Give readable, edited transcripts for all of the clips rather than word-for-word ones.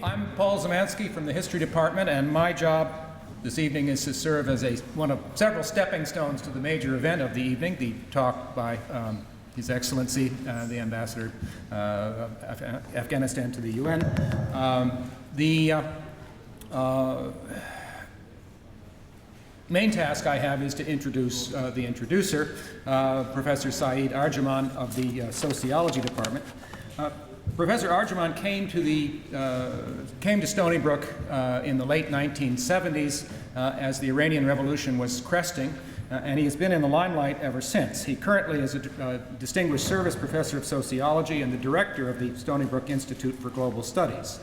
I'm Paul Zemansky from the History Department, and my job this evening is to serve as one of several stepping stones to the major event of the evening, the talk by His Excellency, the Ambassador of Afghanistan to the UN. The main task I have is to introduce the introducer, Professor Saeed Arjaman of the Sociology Department. Professor Arjaman came to Stony Brook in the late 1970s as the Iranian Revolution was cresting, and he has been in the limelight ever since. He currently is a Distinguished Service Professor of Sociology and the Director of the Stony Brook Institute for Global Studies.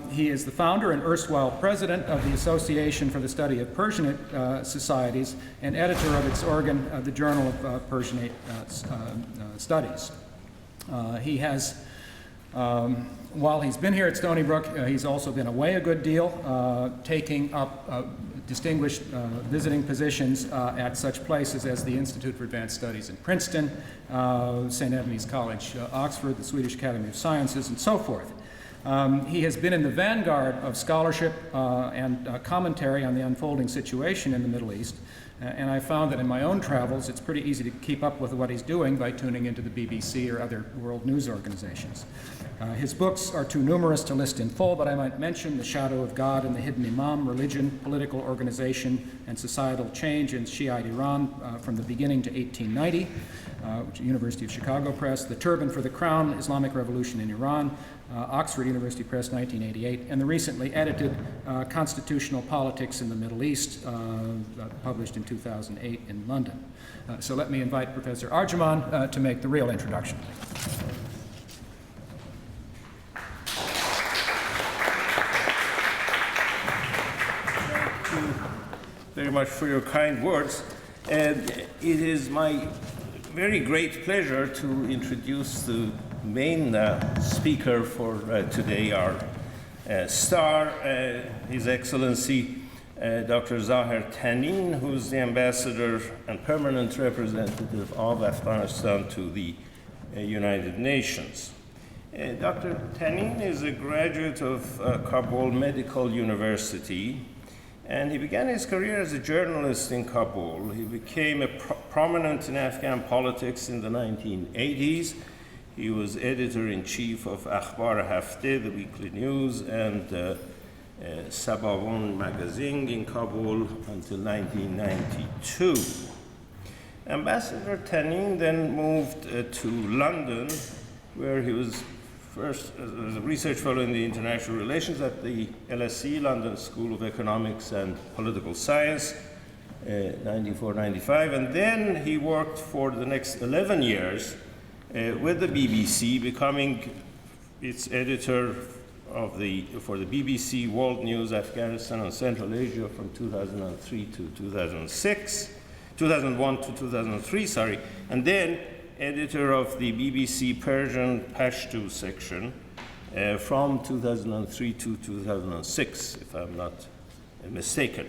He is the founder and erstwhile president of the Association for the Study of Persianate Societies and editor of its organ, the Journal of Persianate Studies. He has, while he's been here at Stony Brook, he's also been away a good deal, taking up distinguished visiting positions at such places as the Institute for Advanced Studies in Princeton, St. Edmund's College, Oxford, the Swedish Academy of Sciences, and so forth. He has been in the vanguard of scholarship and commentary on the unfolding situation in the Middle East, and I found that in my own travels it's pretty easy to keep up with what he's doing by tuning into the BBC or other world news organizations. His books are too numerous to list in full, but I might mention The Shadow of God and the Hidden Imam, Religion, Political Organization, and Societal Change in Shiite Iran from the Beginning to 1890, which is University of Chicago Press, The Turban for the Crown, Islamic Revolution in Iran, Oxford University Press, 1988, and the recently edited Constitutional Politics in the Middle East, published in 2008 in London. So let me invite Professor Arjaman to make the real introduction. Thank you very much for your kind words. And it is my very great pleasure to introduce the main speaker for today, our star, His Excellency Dr. Zahir Tanin, who's the ambassador and permanent representative of Afghanistan to the United Nations. Dr. Tanin is a graduate of Kabul Medical University, and he began his career as a journalist in Kabul. He became prominent in Afghan politics in the 1980s. He was editor-in-chief of Akhbar Hafte, the weekly news, and Sabawon magazine in Kabul until 1992. Ambassador Tanin then moved to London, where he was first as a research fellow in the international relations at the LSE, London School of Economics and Political Science, 94-95, and then he worked for the next 11 years with the BBC, becoming its editor for the BBC World News, Afghanistan and Central Asia from 2003 to 2001 to 2003, sorry, and then editor of the BBC Persian Pashto section from 2003 to 2006, if I'm not mistaken.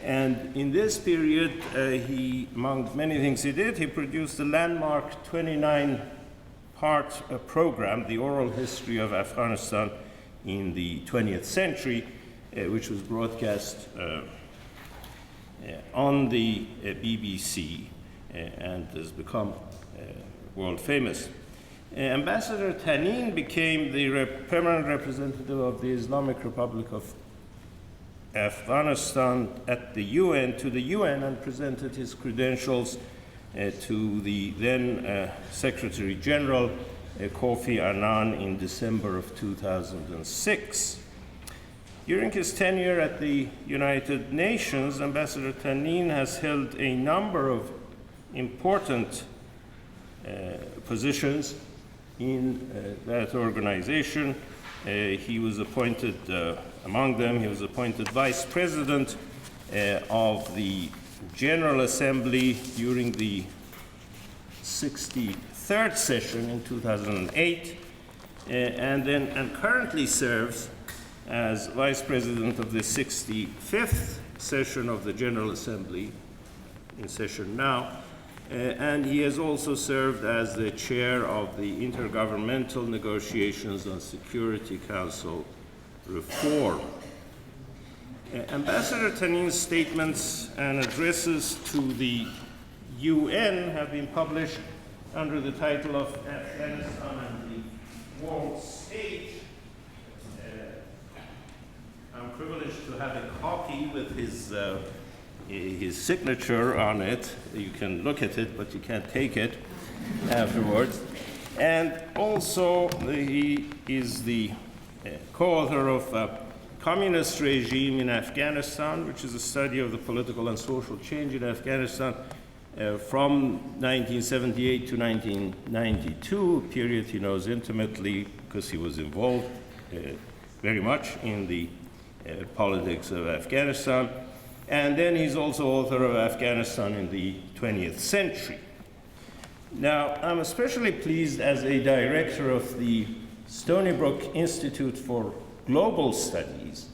And in this period, he, among many things he did, he produced the landmark 29-part program, The Oral History of Afghanistan in the 20th Century, which was broadcast on the BBC and has become world famous. Ambassador Tanin became the permanent representative of the Islamic Republic of Afghanistan at the UN, to the UN, and presented his credentials to the then Secretary General Kofi Annan in December of 2006. During his tenure at the United Nations, Ambassador Tanin has held a number of important positions in that organization. He was appointed, among them, he was appointed Vice President of the General Assembly during the 63rd session in 2008, and currently serves as Vice President of the 65th session of the General Assembly, in session now. And he has also served as the chair of the Intergovernmental Negotiations on Security Council reform. Ambassador Tanin's statements and addresses to the UN have been published under the title of Afghanistan and the World Stage. I'm privileged to have a copy with his signature on it. You can look at it, but you can't take it afterwards. And also, he is the co-author of Communist Regime in Afghanistan, which is a study of the political and social change in Afghanistan from 1978 to 1992, a period he knows intimately because he was involved very much in the politics of Afghanistan. And then he's also author of Afghanistan in the 20th century. Now, I'm especially pleased as a director of the Stony Brook Institute for Global Studies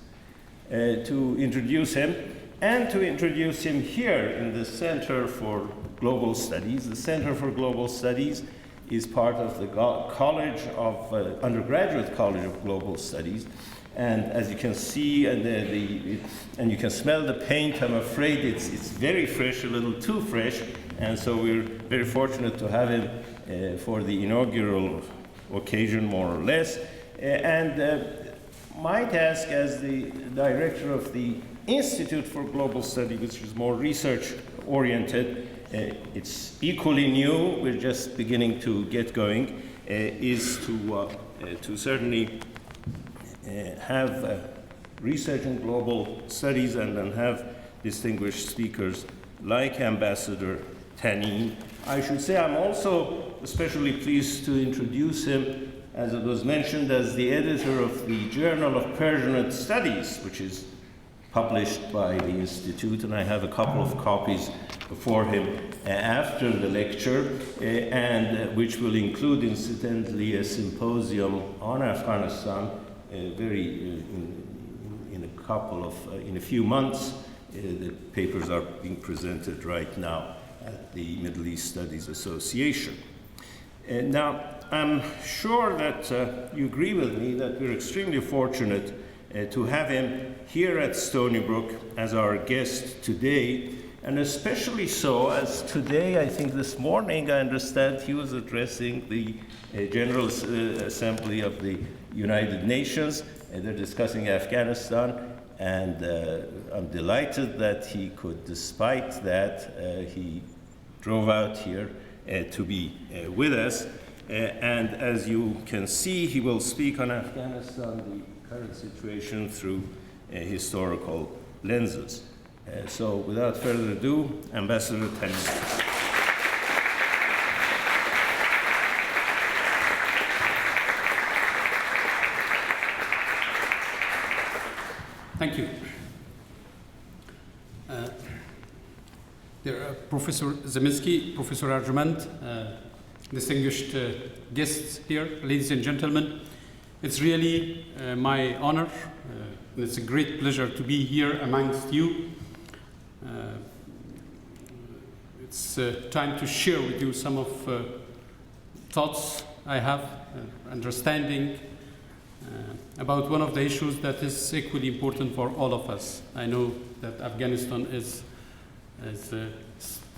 to introduce him, and to introduce him here in the Center for Global Studies. The Center for Global Studies is part of the College of Undergraduate College of Global Studies. And as you can see, and you can smell the paint, I'm afraid it's very fresh, a little too fresh. And so we're very fortunate to have him for the inaugural occasion, more or less. My task as the director of the Institute for Global Study, which is more research-oriented, it's equally new, we're just beginning to get going, is to certainly have research in global studies and then have distinguished speakers like Ambassador Tanin. I should say I'm also especially pleased to introduce him, as it was mentioned, as the editor of the Journal of Persian Studies, which is published by the Institute, and I have a couple of copies for him after the lecture, and which will include, incidentally, a symposium on Afghanistan in a few months. The papers are being presented right now at the Middle East Studies Association. Now, I'm sure that you agree with me that we're extremely fortunate to have him here at Stony Brook as our guest today, and especially so as today, I think this morning, I understand he was addressing the General Assembly of the United Nations, and they're discussing Afghanistan, and I'm delighted that he could, despite that, he drove out here to be with us. And as you can see, he will speak on Afghanistan, the current situation, through historical lenses. So without further ado, Ambassador Tanin. Thank you. Professor Zeminski, Professor Arjumand, distinguished guests here, ladies and gentlemen. It's really my honor, and it's a great pleasure to be here amongst you. It's time to share with you some of thoughts I have, understanding about one of the issues that is equally important for all of us. I know that Afghanistan is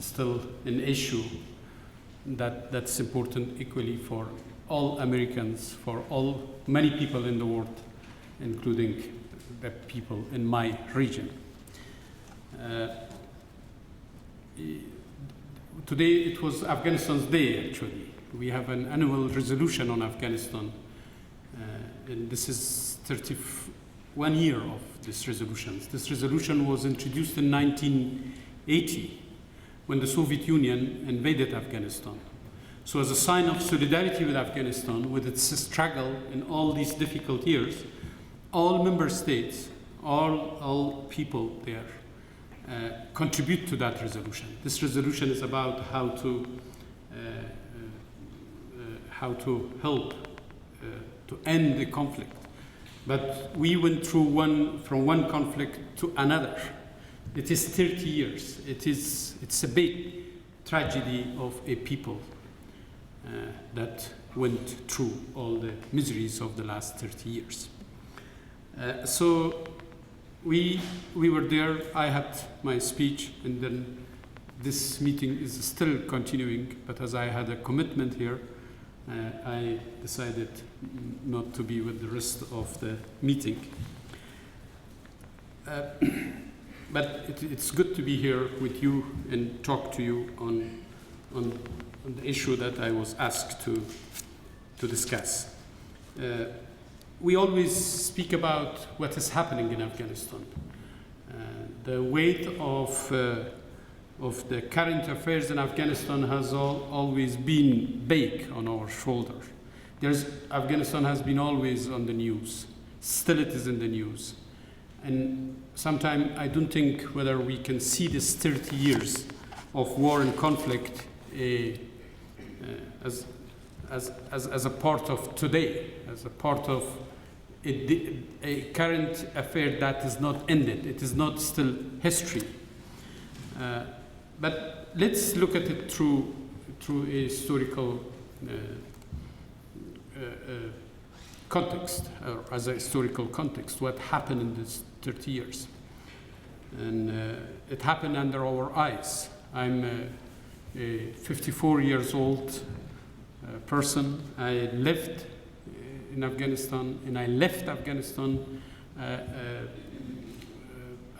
still an issue that's important equally for all Americans, for many people in the world, including the people in my region. Today it was Afghanistan's Day, actually. We have an annual resolution on Afghanistan, and this is 31 year of this resolution. This resolution was introduced in 1980 when the Soviet Union invaded Afghanistan. So as a sign of solidarity with Afghanistan, with its struggle in all these difficult years, all member states, all people there contribute to that resolution. This resolution is about how to help to end the conflict. But we went through from one conflict to another. It is 30 years. It's a big tragedy of a people that went through all the miseries of the last 30 years. So we were there, I had my speech, and then this meeting is still continuing, but as I had a commitment here, I decided not to be with the rest of the meeting. But it's good to be here with you and talk to you on the issue that I was asked to discuss. We always speak about what is happening in Afghanistan. The weight of the current affairs in Afghanistan has always been big on our shoulder. Afghanistan has been always on the news. Still it is in the news. And sometimes I don't think whether we can see this 30 years of war and conflict as a part of today, as a part of a current affair that is not ended. It is not still history. But let's look at it through a historical context, or as a historical context, what happened in this 30 years. And it happened under our eyes. I'm a 54 years old person. I lived in Afghanistan, and I left Afghanistan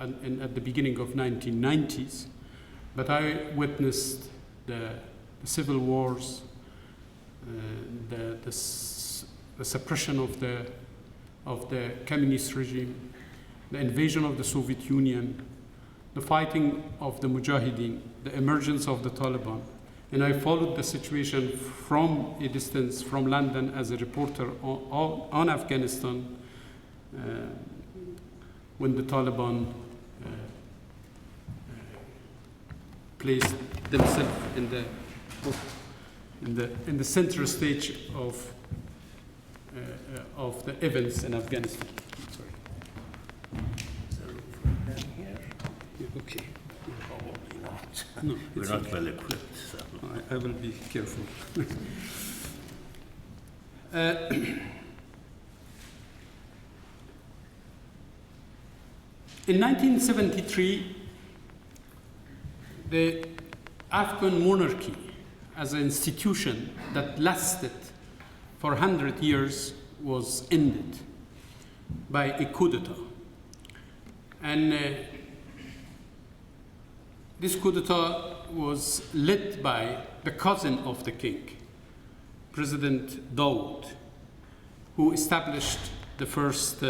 at the beginning of 1990s. But I witnessed the civil wars, the suppression of the communist regime, the invasion of the Soviet Union, the fighting of the Mujahedeen, the emergence of the Taliban. And I followed the situation from a distance, from London, as a reporter on Afghanistan when the Taliban placed themselves in the center stage of the events in Afghanistan. Sorry. Is there room for a pen here? Okay. Probably not. No, We're it's not okay. well equipped. So. I will be careful. In 1973, the Afghan monarchy as an institution that lasted for 100 years was ended by a coup d'etat. And this coup d'etat was led by the cousin of the king, President Dawood, who established the first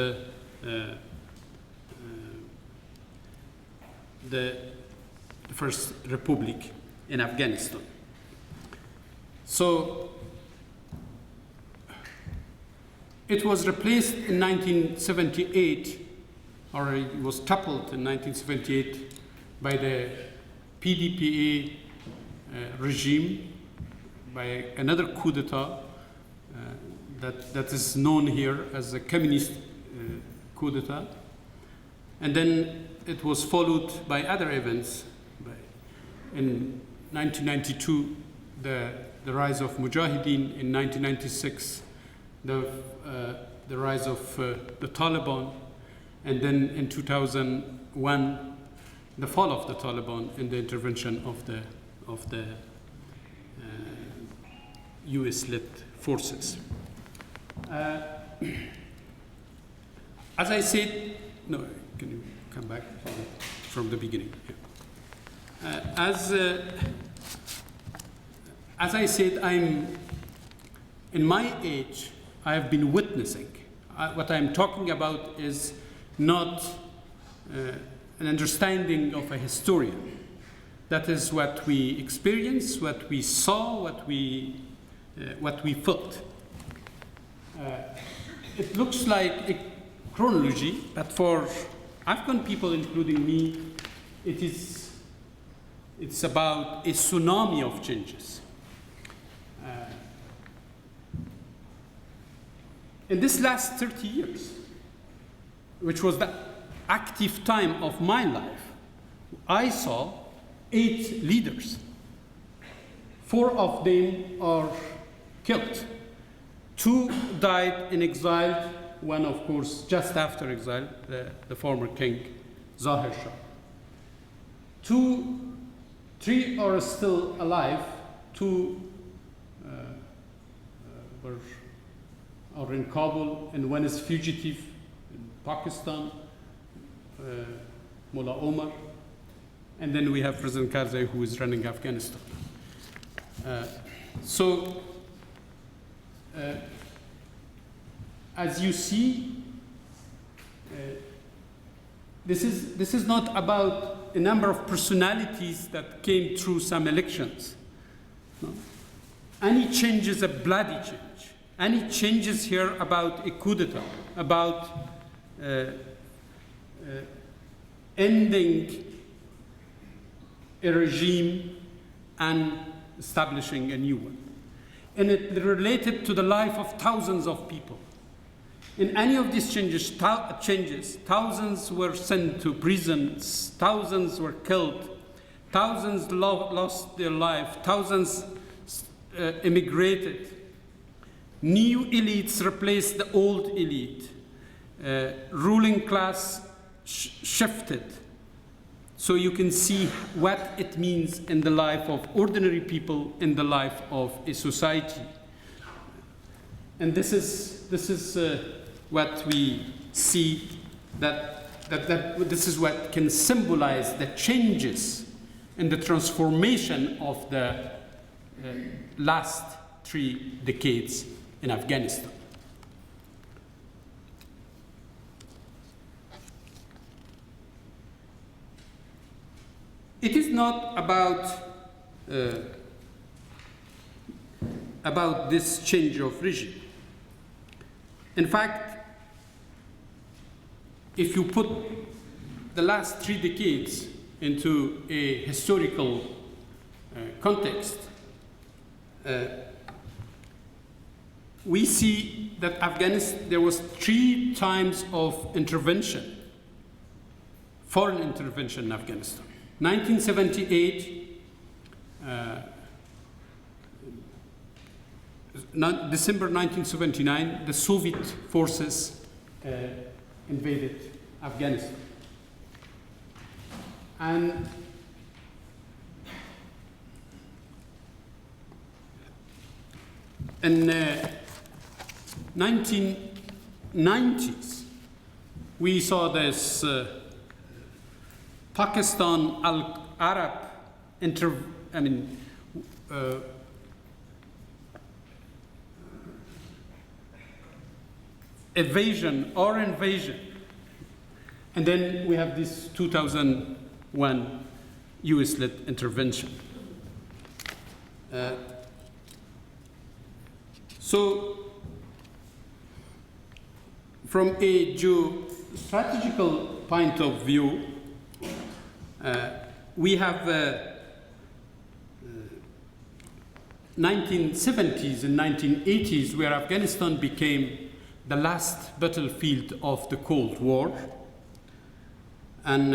republic in Afghanistan. So it was replaced in 1978, or it was toppled in 1978 by the PDPA regime, by another coup d'etat that is known here as a communist coup d'etat. And then it was followed by other events. In 1992, the rise of Mujahideen. In 1996, the rise of the Taliban. And then in 2001, the fall of the Taliban and the intervention of the US-led forces. As I said, no, can you come back from the beginning? Yeah. As I said, in my age, I have been witnessing. What I'm talking about is not an understanding of a historian. That is what we experienced, what we saw, what we felt. It looks like a chronology, but for Afghan people, including me, it's about a tsunami of changes. In this last 30 years, which was the active time of my life, I saw 8 leaders. 4 of them are killed. 2 died in exile one, of course, just after exile, the former king, Zahir Shah. Three are still alive, two are in Kabul, and one is fugitive in Pakistan, Mullah Omar, and then we have President Karzai, who is running Afghanistan. As you see, this is not about a number of personalities that came through some elections. No. Any change is a bloody change. Any changes here about a coup d'etat, about ending a regime and establishing a new one. And it related to the life of thousands of people. In any of these changes, thousands were sent to prisons, thousands were killed, thousands lost their life, thousands immigrated. New elites replaced the old elite. Ruling class shifted. So you can see what it means in the life of ordinary people, in the life of a society. And this is what we see, that this is what can symbolize the changes and the transformation of the last 3 decades in Afghanistan. It is not about this change of regime. In fact, if you put the last 3 decades into a historical context, we see that Afghanistan, there was 3 times of intervention, foreign intervention in Afghanistan. 1978, December 1979, the Soviet forces invaded Afghanistan. And in 1990s, we saw this Pakistan al-Arab invasion. And then we have this 2001 US-led intervention. So from a geostrategical point of view, we have 1970s and 1980s, where Afghanistan became the last battlefield of the Cold War. And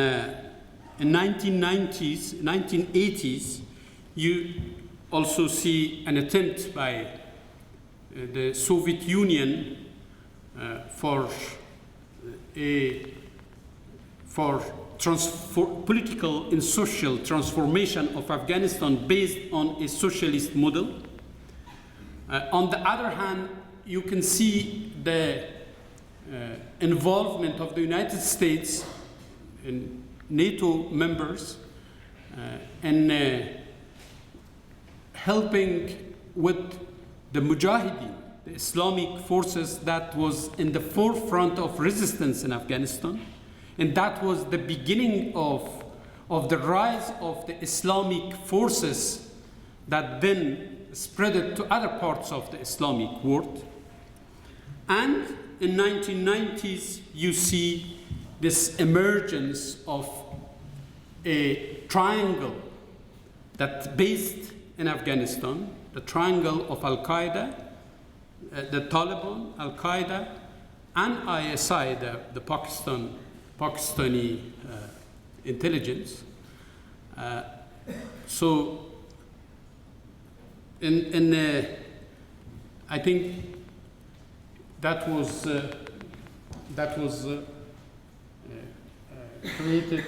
in 1990s, 1980s, you also see an attempt by the Soviet Union for political and social transformation of Afghanistan based on a socialist model. On the other hand, you can see the involvement of the United States and NATO members in helping with the Mujahedeen, the Islamic forces that was in the forefront of resistance in Afghanistan. And that was the beginning of the rise of the Islamic forces that then spread it to other parts of the Islamic world. And in 1990s, you see this emergence of a triangle that's based in Afghanistan, the triangle of al-Qaeda, the Taliban, al-Qaeda, and ISI, the Pakistani intelligence. So, I think that was that was created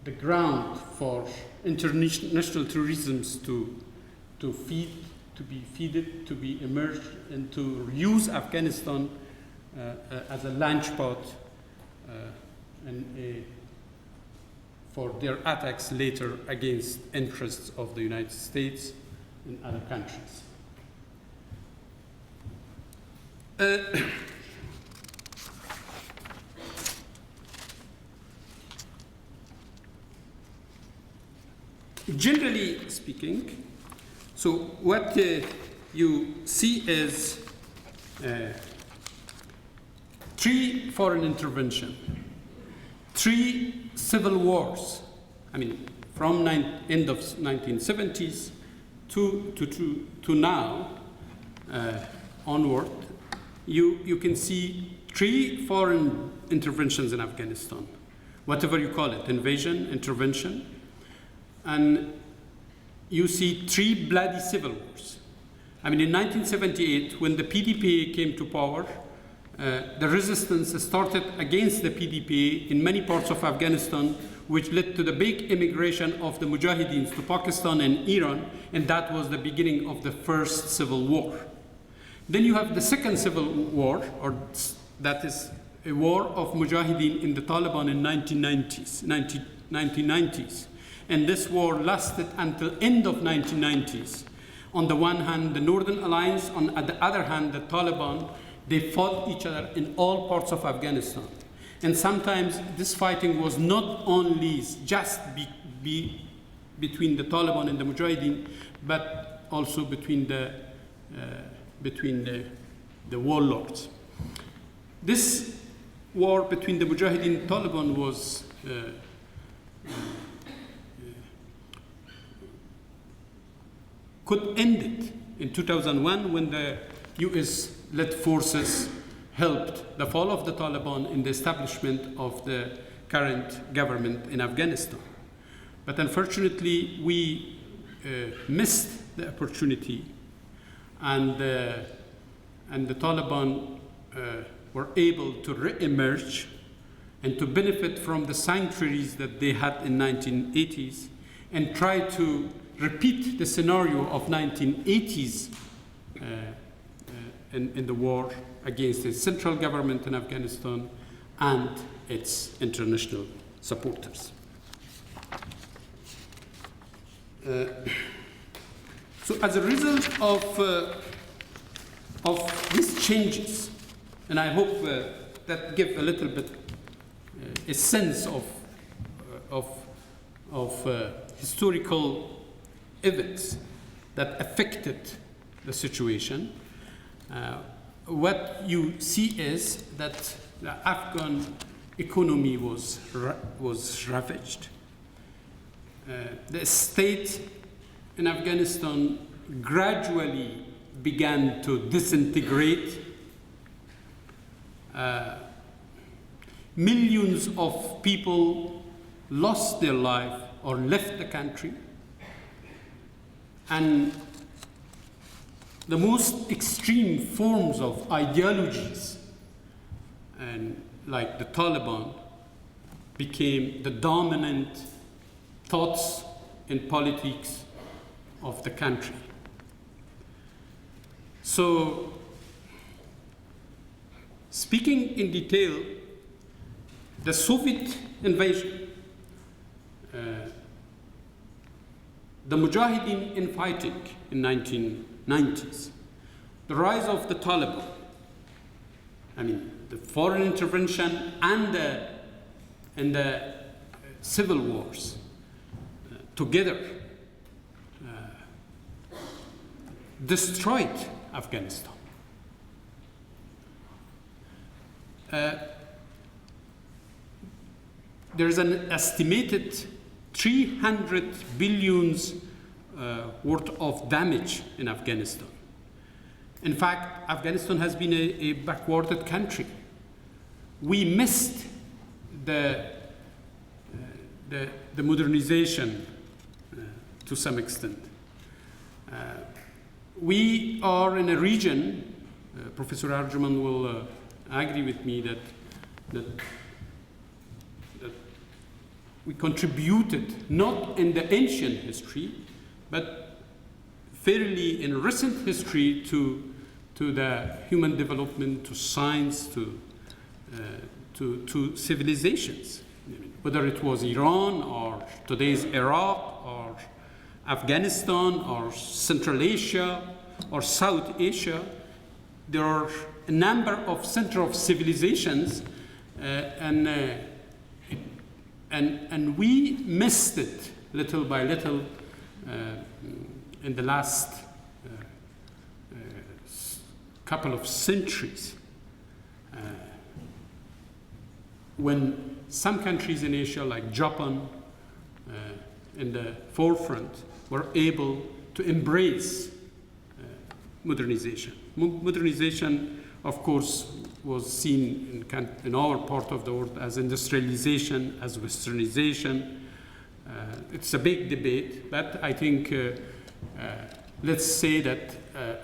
the ground for international terrorism to be feeded, to be emerged, and to use Afghanistan as a launchpad for their attacks later against interests of the United States and other countries. Generally speaking, so what you see is 3 foreign intervention, 3 civil wars. I mean, from end of 1970s to now onward, you can see 3 foreign interventions in Afghanistan, whatever you call it, invasion, intervention, and you see 3 bloody civil wars. I mean, in 1978, when the PDP came to power, the resistance started against the PDP in many parts of Afghanistan, which led to the big immigration of the Mujahideen to Pakistan and Iran, and that was the beginning of the first civil war. Then you have the second civil war, or that is a war of Mujahideen in the Taliban in 1990s. And this war lasted until end of 1990s. On the one hand, the Northern Alliance, on the other hand, the Taliban, they fought each other in all parts of Afghanistan. And sometimes this fighting was not only just between the Taliban and the Mujahideen, but also between the warlords. This war between the Mujahideen and Taliban was could end it in 2001 when the US-led forces helped the fall of the Taliban in the establishment of the current government in Afghanistan. But unfortunately, we missed the opportunity, and the Taliban were able to re-emerge and to benefit from the sanctuaries that they had in 1980s and try to repeat the scenario of 1980s in the war against the central government in Afghanistan and its international supporters. So as a result of these changes, and I hope that give a little bit a sense of historical events that affected the situation, what you see is that the Afghan economy was ravaged. The state in Afghanistan gradually began to disintegrate. Millions of people lost their life or left the country. And the most extreme forms of ideologies, and like the Taliban, became the dominant thoughts and politics of the country. So, speaking in detail, the Soviet invasion, the Mujahideen infighting in 1990s, the rise of the Taliban, I mean, the foreign intervention and the civil wars together destroyed Afghanistan. There is an estimated 300 billions worth of damage in Afghanistan. In fact, Afghanistan has been a backwarded country. We missed the modernization to some extent. We are in a region Professor Arjuman will agree with me that we contributed not in the ancient history, but fairly in recent history to the human development, to science, to civilizations. Whether it was Iran or today's Iraq or Afghanistan or Central Asia or South Asia, there are a number of centers of civilizations, and we missed it little by little in the last couple of centuries. When some countries in Asia, like Japan, in the forefront, were able to embrace modernization. Modernization, of course, was seen in our part of the world as industrialization, as westernization. It's a big debate, but I think let's say that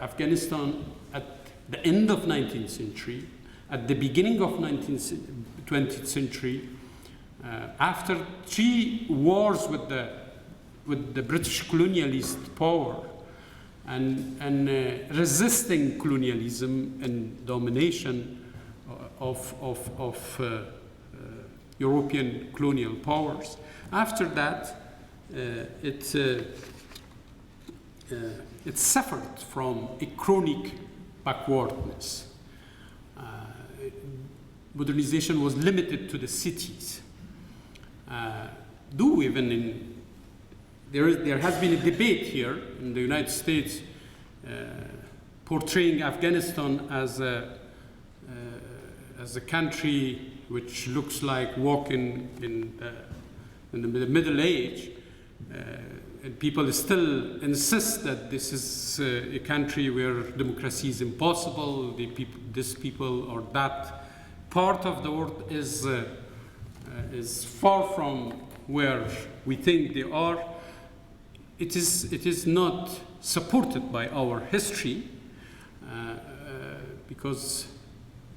Afghanistan at the end of 19th century, at the beginning of 20th century, after 3 wars with the British colonialist power and resisting colonialism and domination of European colonial powers, after that it suffered from a chronic backwardness. Modernization was limited to the cities. There has been a debate here in the United States portraying Afghanistan as a country which looks like walking in the Middle Age, and people still insist that this is a country where democracy is impossible. This people or that part of the world is far from where we think they are. It is not supported by our history because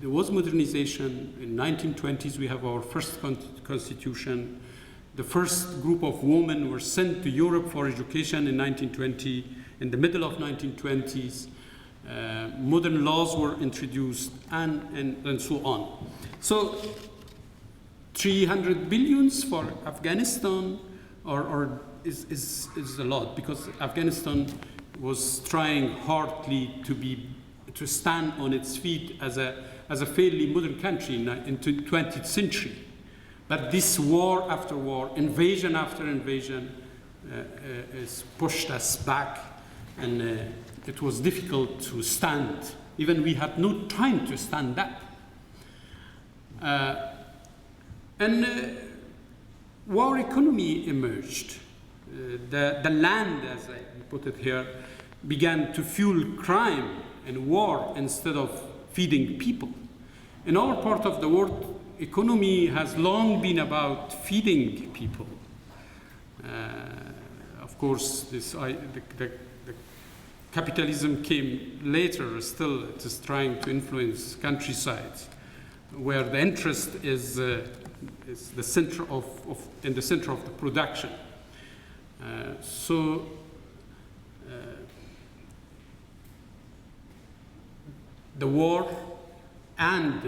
there was modernization. In 1920s, we have our first constitution. The first group of women were sent to Europe for education in 1920, in the middle of 1920s. Modern laws were introduced, and so on. So 300 billions for Afghanistan is a lot, because Afghanistan was trying hardly to stand on its feet as a fairly modern country in the 20th century. But this war after war, invasion after invasion, has pushed us back, and it was difficult to stand. Even we had no time to stand up. War economy emerged. The land, as I put it here, began to fuel crime and war instead of feeding people. In our part of the world, economy has long been about feeding people. Of course, the capitalism came later. Still, it is trying to influence countryside, where the interest is the center in the center of the production. So the war and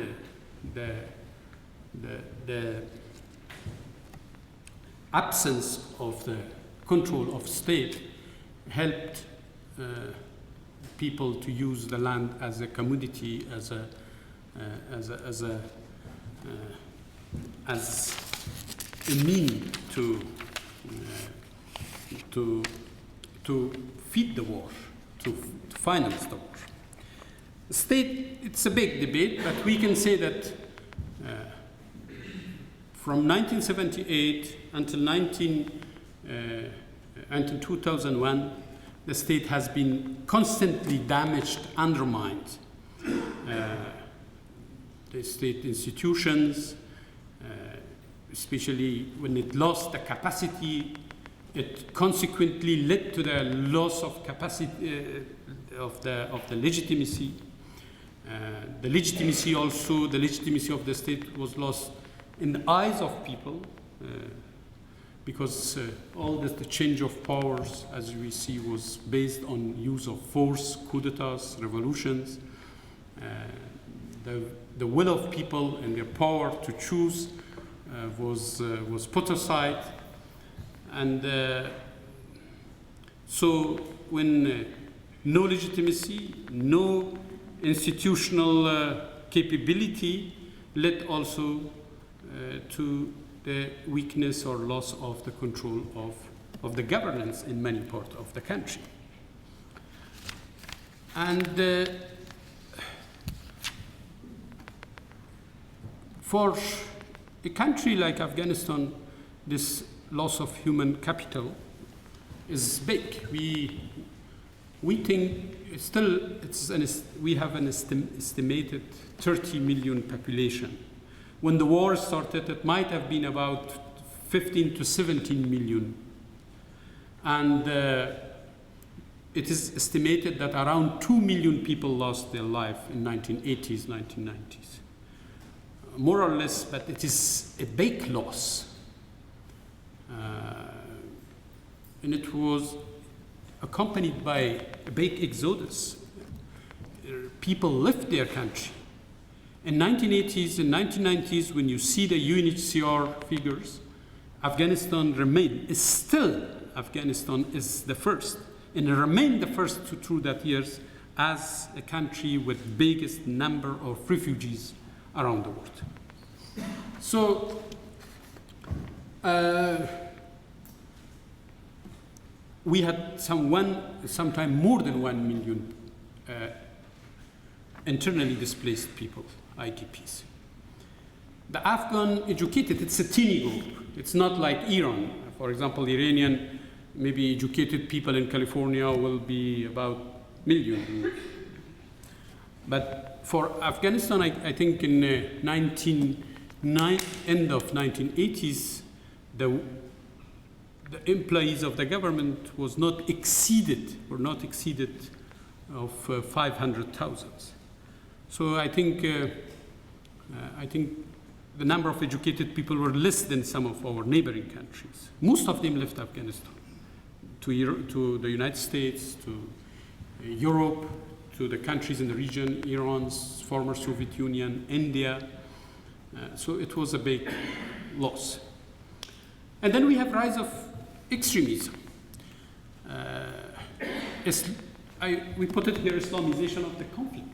the absence of the control of state helped people to use the land as a commodity, as a mean to feed the war, to finance the war. The state, it's a big debate, but we can say that from 1978 until 2001, the state has been constantly damaged, undermined. The state institutions, especially when it lost the capacity, it consequently led to the loss of capacity of the legitimacy. The legitimacy also, the legitimacy of the state was lost in the eyes of people because all this, the change of powers, as we see, was based on use of force, coup d'etats, revolutions. The will of people and their power to choose was put aside. And so when no legitimacy, no institutional capability led also to the weakness or loss of the control of the governance in many parts of the country. And for a country like Afghanistan, this loss of human capital is big. We think we have an estimated 30 million population. When the war started, it might have been about 15 to 17 million. And it is estimated that around 2 million people lost their life in 1980s, 1990s. More or less, but it is a big loss. And it was accompanied by a big exodus. People left their country. In 1980s and 1990s, when you see the UNHCR figures, Afghanistan is the first, and it remained the first through that years as a country with biggest number of refugees around the world. So, we had sometime more than 1 million internally displaced people, IDPs. The Afghan educated, it's a teeny group. It's not like Iran. For example, Iranian, maybe educated people in California will be about million. But for Afghanistan, I think in end of 1980s, the employees of the government were not exceeded of 500,000. So I think the number of educated people were less than some of our neighboring countries. Most of them left Afghanistan to the United States, to Europe, to the countries in the region, Iran's former Soviet Union, India. So it was a big loss. And then we have rise of extremism. We put it here, Islamization of the conflict.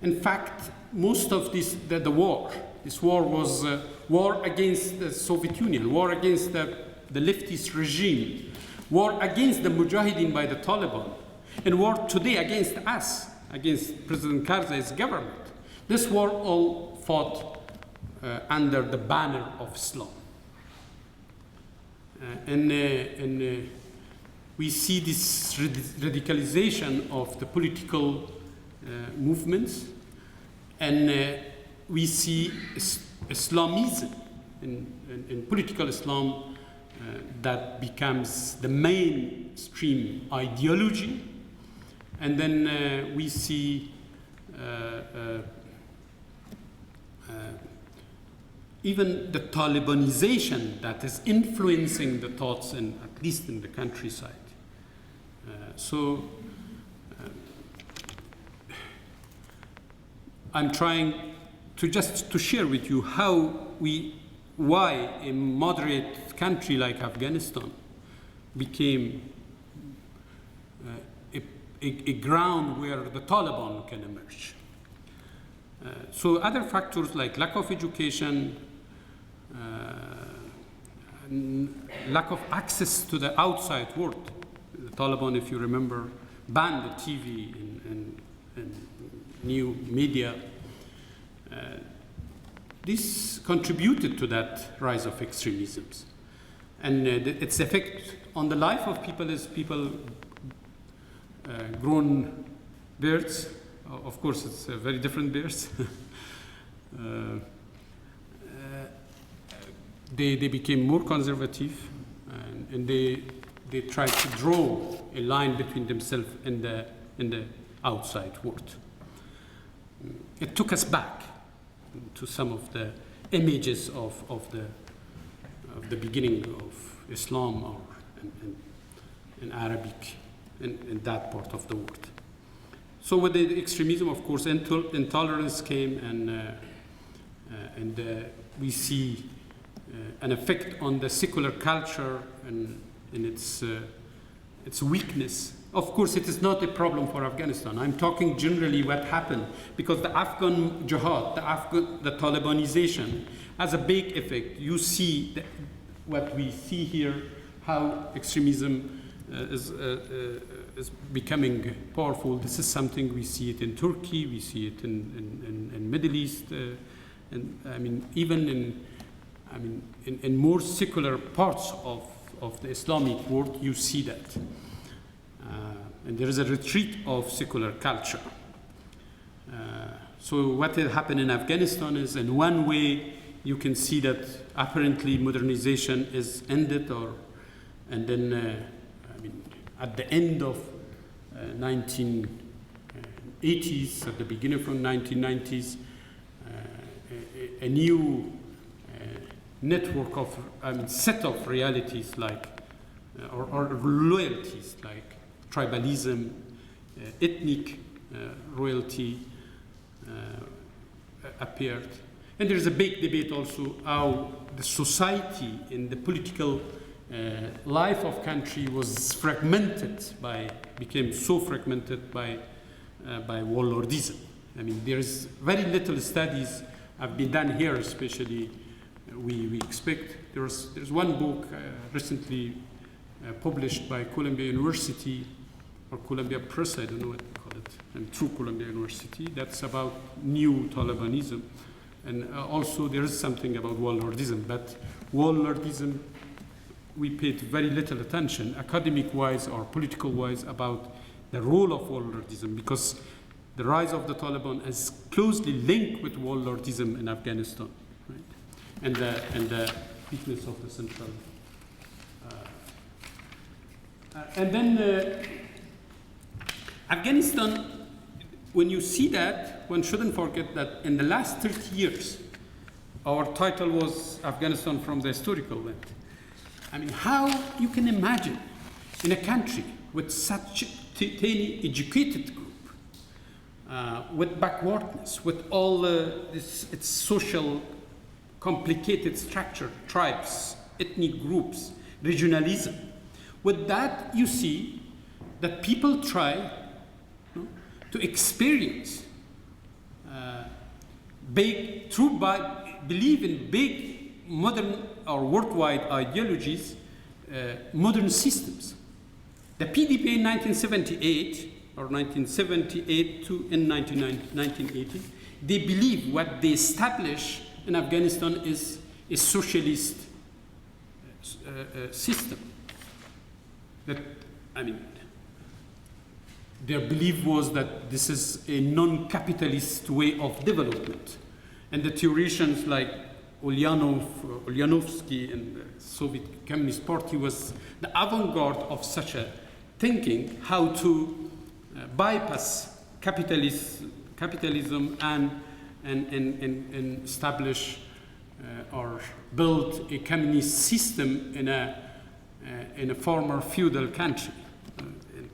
In fact, most of this war was war against the Soviet Union, war against the leftist regime, war against the Mujahedeen by the Taliban, and war today against us, against President Karzai's government. This war all fought under the banner of Islam. And we see this radicalization of the political movements, and we see Islamism in political Islam that becomes the mainstream ideology, and then we see even the Talibanization that is influencing the thoughts, at least in the countryside. I'm trying to share with you why a moderate country like Afghanistan became a ground where the Taliban can emerge. So other factors like lack of education, lack of access to the outside world. The Taliban, if you remember, banned the TV and new media. This contributed to that rise of extremisms. And its effect on the life of people is people grown birds. Of course, it's very different birds. They became more conservative, and they tried to draw a line between themselves and the outside world. it took us back to some of the images of the beginning of Islam or in Arabic in that part of the world. So with the extremism, of course, intolerance came, and we see an effect on the secular culture and its weakness. Of course, it is not a problem for Afghanistan. I'm talking generally what happened, because the Afghan jihad, the Talibanization has a big effect. You see what we see here, how extremism is becoming powerful. This is something we see it in Turkey, we see it in Middle East, and I mean even in more secular parts of the Islamic world, you see that. And there is a retreat of secular culture. So what will happen in Afghanistan is, in one way, you can see that apparently modernization is ended, and then at the end of 1980s, at the beginning from 1990s, a new network of set of realities like or loyalties like tribalism, ethnic royalty appeared. And there is a big debate also how the society and the political life of country was became so fragmented by warlordism. I mean, there is very little studies have been done here, especially we expect. There's one book recently published by Columbia University, or Columbia Press, I don't know what they call it, and through Columbia University, that's about new Talibanism. And also there is something about warlordism, but warlordism, we paid very little attention, academic-wise or political-wise, about the role of warlordism, because the rise of the Taliban is closely linked with warlordism in Afghanistan, right? And the weakness of the central. And then Afghanistan, when you see that, one shouldn't forget that in the last 30 years, our title was Afghanistan from the historical lens. I mean, how you can imagine in a country with such a tiny educated group, with backwardness, with all its social complicated structure, tribes, ethnic groups, regionalism. With that, you see that people try to experience believe in big modern or worldwide ideologies, modern systems. The PDP in 1978 or 1978 to in 1980, they believe what they establish in Afghanistan is a socialist system. That, I mean, their belief was that this is a non-capitalist way of development. And the theoreticians like Ulyanovsky and the Soviet Communist Party was the avant-garde of such a thinking, how to bypass capitalism and establish or build a communist system in a former feudal country,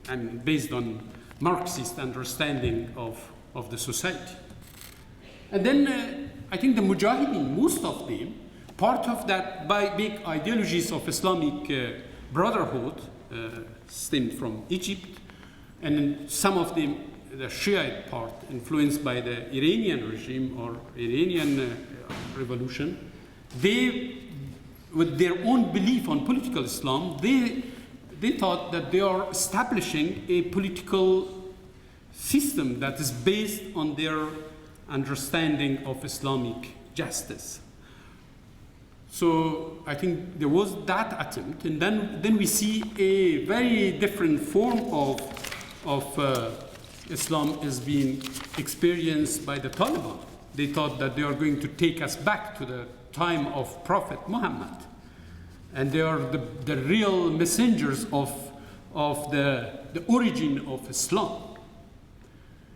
and based on Marxist understanding of the society. And then I think the Mujahideen, most of them, part of that big ideologies of Islamic Brotherhood stemmed from Egypt, and then some of them, the Shiite part, influenced by the Iranian regime or Iranian revolution. They, with their own belief on political Islam, they thought that they are establishing a political system that is based on their understanding of Islamic justice. So I think there was that attempt, and then we see a very different form of Islam is being experienced by the Taliban. They thought that they are going to take us back to the time of Prophet Muhammad, and they are the real messengers of the origin of Islam.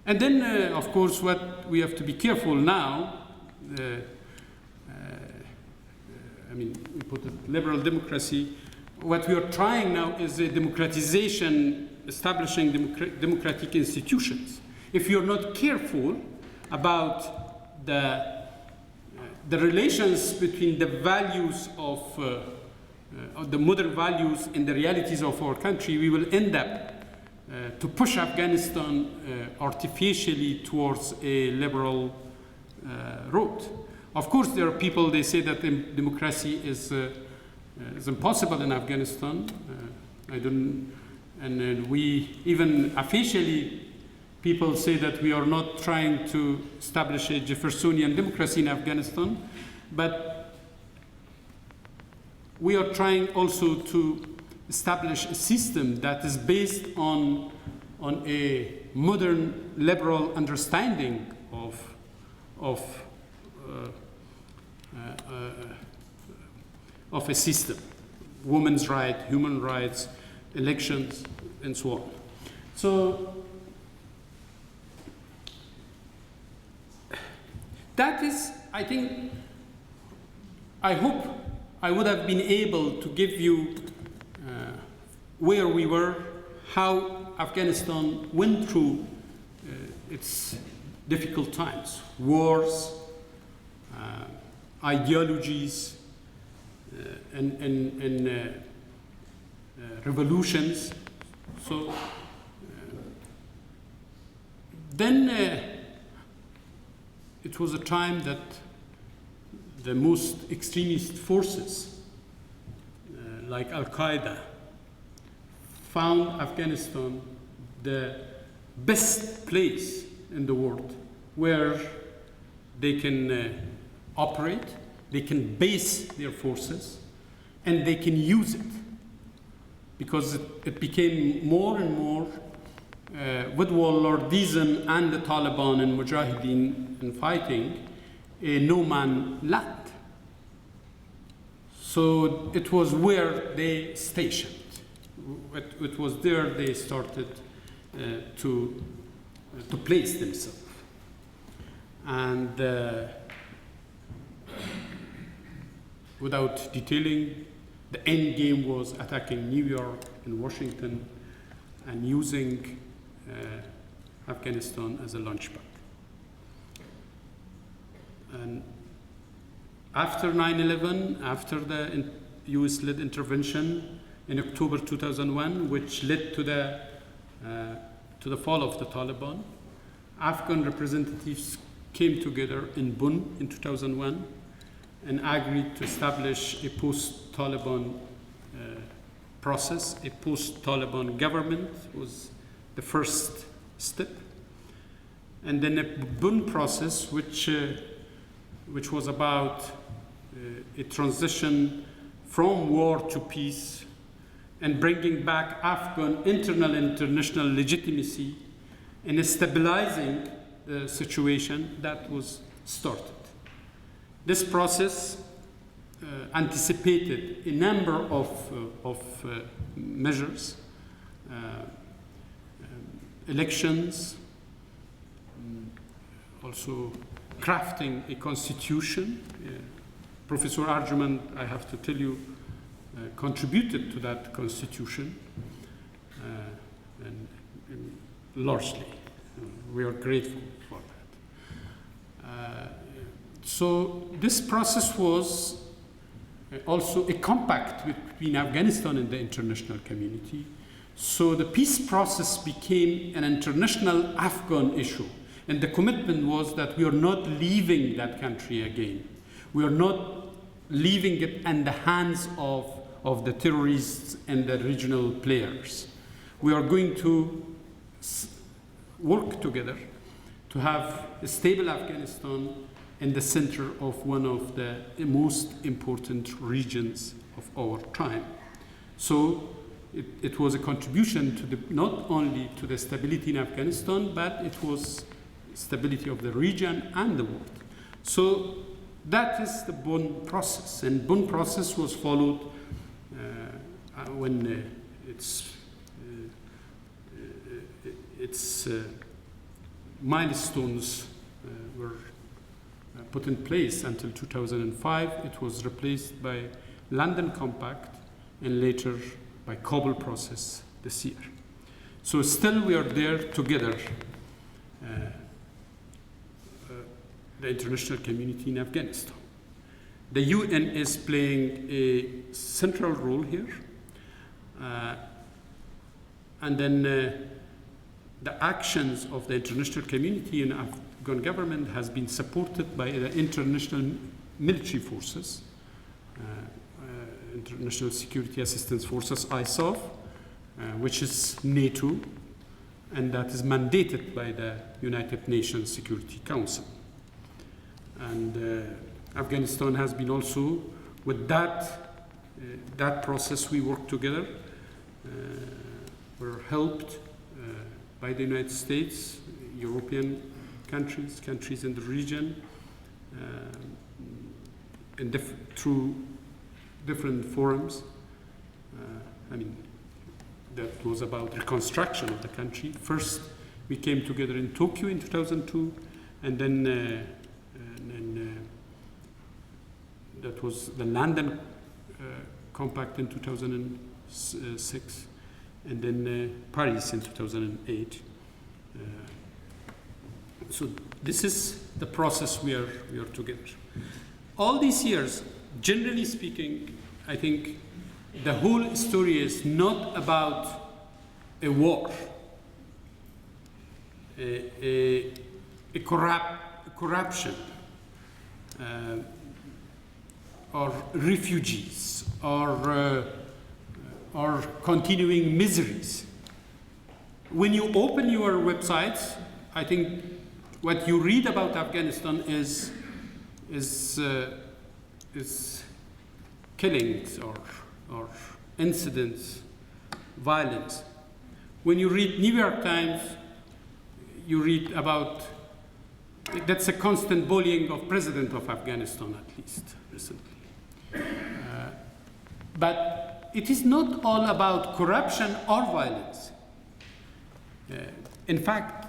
And then, of course, what we have to be careful now, I mean, we put it liberal democracy. What we are trying now is a democratization, establishing democratic institutions. If you're not careful about the relations between the values of the modern values and the realities of our country, we will end up to push Afghanistan artificially towards a liberal road. Of course, there are people, they say that democracy is impossible in Afghanistan. We even officially, people say that we are not trying to establish a Jeffersonian democracy in Afghanistan, but we are trying also to establish a system that is based on a modern liberal understanding of a system, women's rights, human rights, elections, and so on. So that is, I think, I hope I would have been able to give you where we were, how Afghanistan went through its difficult times, wars, ideologies, and revolutions. So then it was a time that the most extremist forces, like al-Qaeda, found Afghanistan the best place in the world where they can operate, they can base their forces, and they can use it. Because it became more and more, with warlordism and the Taliban and Mujahedeen and fighting, a no-man land. So it was where they stationed. It was there they started to place themselves. And without detailing, the end game was attacking New York and Washington and using Afghanistan as a launchpad. And after 9/11, after the US-led intervention in October 2001, which led to the fall of the Taliban, Afghan representatives came together in Bonn in 2001 and agreed to establish a post-Taliban process. A post-Taliban government was the first step. And then a Bonn process, which was about a transition from war to peace and bringing back Afghan internal and international legitimacy and stabilizing the situation that was started. This process anticipated a number of measures, elections, also crafting a constitution. Professor Arjuman, I have to tell you, contributed to that constitution, and largely. We are grateful for that. So this process was also a compact between Afghanistan and the international community. So the peace process became an international Afghan issue. And the commitment was that we are not leaving that country again. We are not leaving it in the hands of the terrorists and the regional players. We are going to work together to have a stable Afghanistan in the center of one of the most important regions of our time. So it was a contribution to not only to the stability in Afghanistan, but it was stability of the region and the world. So that is the Bonn process. And Bonn process was followed when milestones were put in place until 2005. It was replaced by London Compact and later by Kabul process this year. So still we are there together, the international community in Afghanistan. The UN is playing a central role here. And then the actions of the international community and Afghan government has been supported by the international military forces, International Security Assistance Forces, ISAF, which is NATO, and that is mandated by the United Nations Security Council. And Afghanistan has been also, with that process, we work together. We're helped by the United States, European countries, countries in the region, through different forums. That was about reconstruction of the country. First, we came together in Tokyo in 2002, and then that was the London Compact in 2006, and then Paris in 2008. So this is the process we are together. All these years, generally speaking, I think the whole story is not about a war, a corruption, or refugees, or continuing miseries. When you open your websites, I think what you read about Afghanistan is killings or incidents, violence. When you read New York Times, you read about, that's a constant bullying of president of Afghanistan, at least recently. But it is not all about corruption or violence. In fact,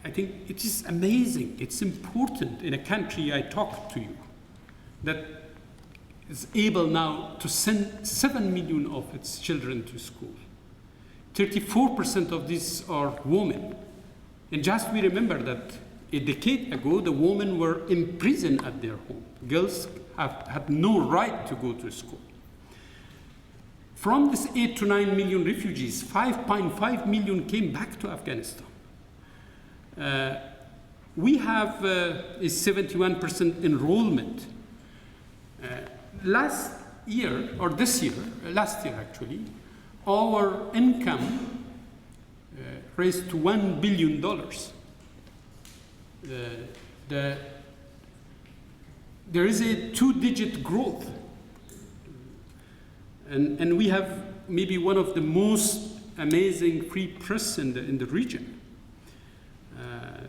I think it is amazing, it's important in a country I talked to you that is able now to send 7 million of its children to school. 34% of these are women. And just we remember that a decade ago, the women were imprisoned at their home. Girls had no right to go to school. From this 8 to 9 million refugees, 5.5 million came back to Afghanistan. We have a 71% enrollment. Last year, or this year, last year actually, our income raised to $1 billion. There is a 2-digit growth. And we have maybe one of the most amazing free press in the region.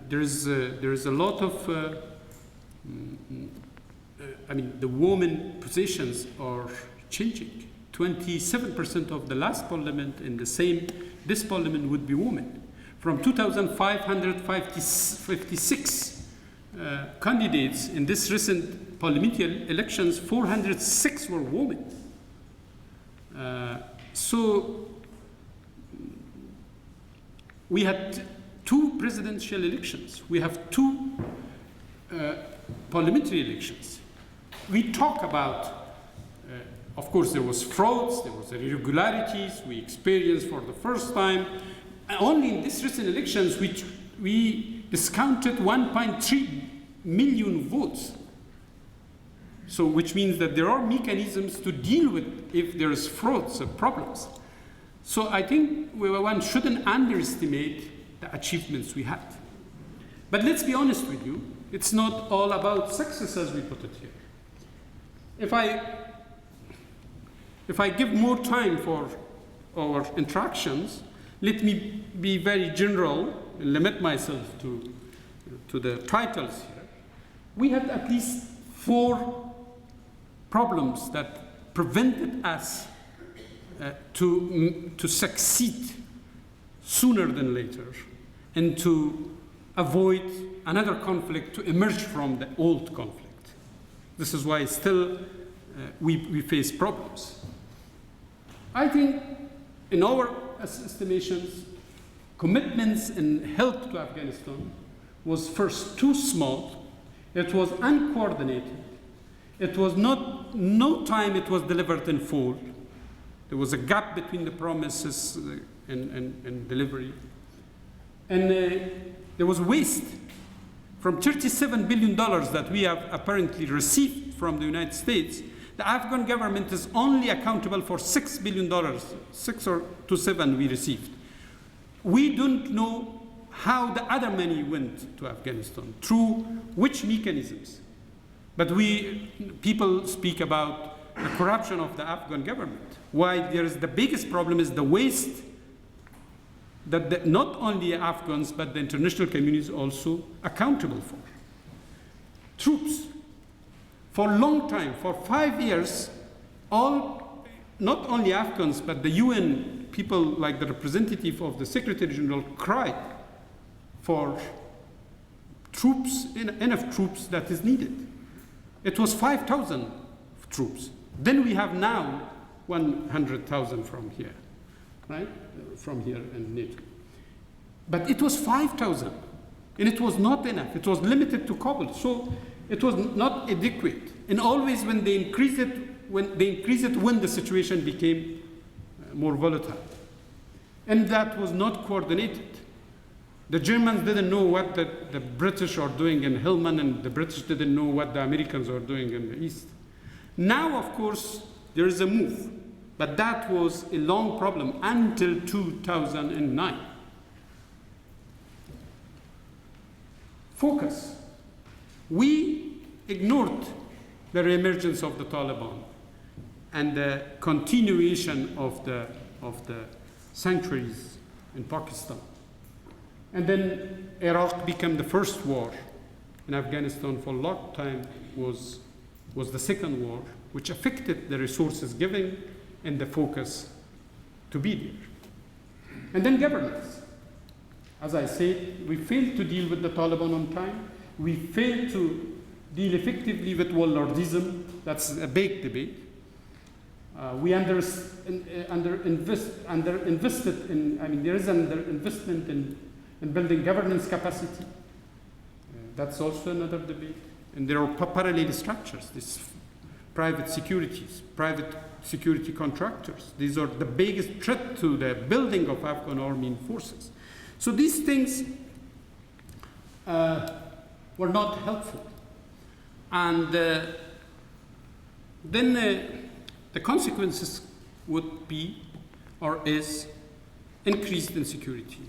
There is a lot of, the women positions are changing. 27% of the last parliament in this parliament would be women. From 2,556 candidates in this recent parliamentary elections, 406 were women. So we had 2 presidential elections. We have 2 parliamentary elections. We talk about, of course, there was frauds, there was irregularities we experienced for the first time. Only in these recent elections, we discounted 1.3 million votes. So, which means that there are mechanisms to deal with if there is frauds or problems. So I think one shouldn't underestimate the achievements we had. But let's be honest with you, it's not all about success as we put it here. If I give more time for our interactions, let me be very general and limit myself to the titles here. We had at least 4 problems that prevented us to succeed sooner than later and to avoid another conflict to emerge from the old conflict. This is why still we face problems. I think in our estimations, commitments and help to Afghanistan was first too small, it was uncoordinated, it was no time it was delivered in full. There was a gap between the promises and delivery. And there was waste. From $37 billion that we have apparently received from the United States, the Afghan government is only accountable for $6 billion, 6 or to 7 we received. We don't know how the other money went to Afghanistan, through which mechanisms. But people speak about the corruption of the Afghan government. Why there is the biggest problem is the waste that not only Afghans, but the international community is also accountable for. Troops, for a long time, for 5 years, not only Afghans, but the UN people like the representative of the Secretary General cried for troops, enough troops that is needed. It was 5,000 troops. Then we have now 100,000 from here, right? From here and NATO. But it was 5,000, and it was not enough. It was limited to Kabul, so it was not adequate. And always when they increase it, when the situation became more volatile. And that was not coordinated. The Germans didn't know what the British are doing in Helmand, and the British didn't know what the Americans are doing in the East. Now, of course, there is a move, but that was a long problem until 2009. Focus. We ignored the reemergence of the Taliban and the continuation of the sanctuaries in Pakistan. And then Iraq became the first war, and Afghanistan for a long time was the second war, which affected the resources given and the focus to be there. And then governance. As I said, we failed to deal with the Taliban on time. We failed to deal effectively with warlordism. That's a big debate. We underinvested in, there is underinvestment in building governance capacity. That's also another debate. And there are parallel structures, these private securities, private security contractors. These are the biggest threat to the building of Afghan army and forces. So these things were not helpful. And then the consequences would be, or is, increased insecurity,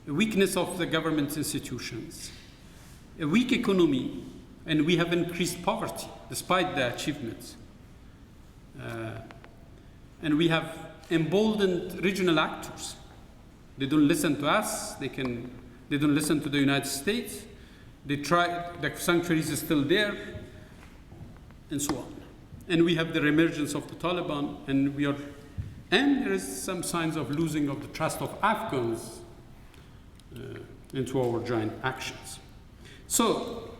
a weakness of the government institutions, a weak economy, and we have increased poverty despite the achievements. And we have emboldened regional actors. They don't listen to us, they don't listen to the United States, they try, the sanctuaries are still there, and so on. And we have the reemergence of the Taliban, and there is some signs of losing of the trust of Afghans into our joint actions. So,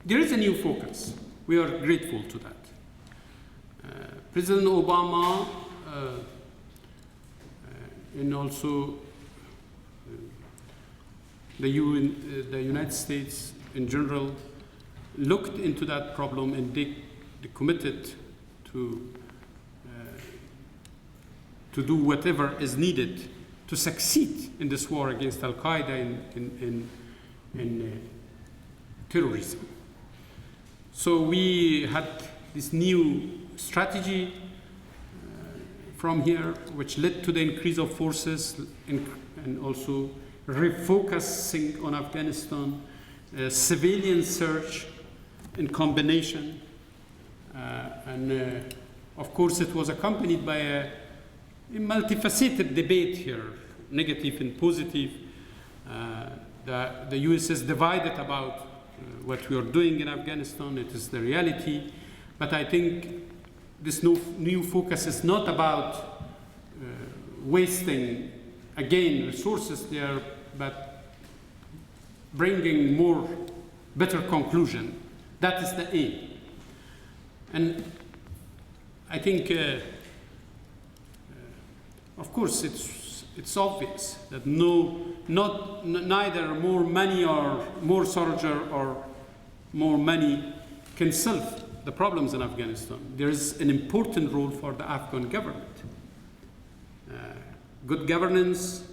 there is a new focus. We are grateful to that. President Obama and also the United States in general looked into that problem, and they committed to do whatever is needed to succeed in this war against al-Qaeda and terrorism. So we had this new strategy from here, which led to the increase of forces and also refocusing on Afghanistan, civilian search in combination. And of course, it was accompanied by a multifaceted debate here, negative and positive. The US is divided about what we are doing in Afghanistan. It is the reality. But I think this new focus is not about wasting again, resources there, but bringing better conclusion. That is the aim. And I think, of course, it's obvious that neither more money or more soldier or more money can solve the problems in Afghanistan. There is an important role for the Afghan government. Good governance,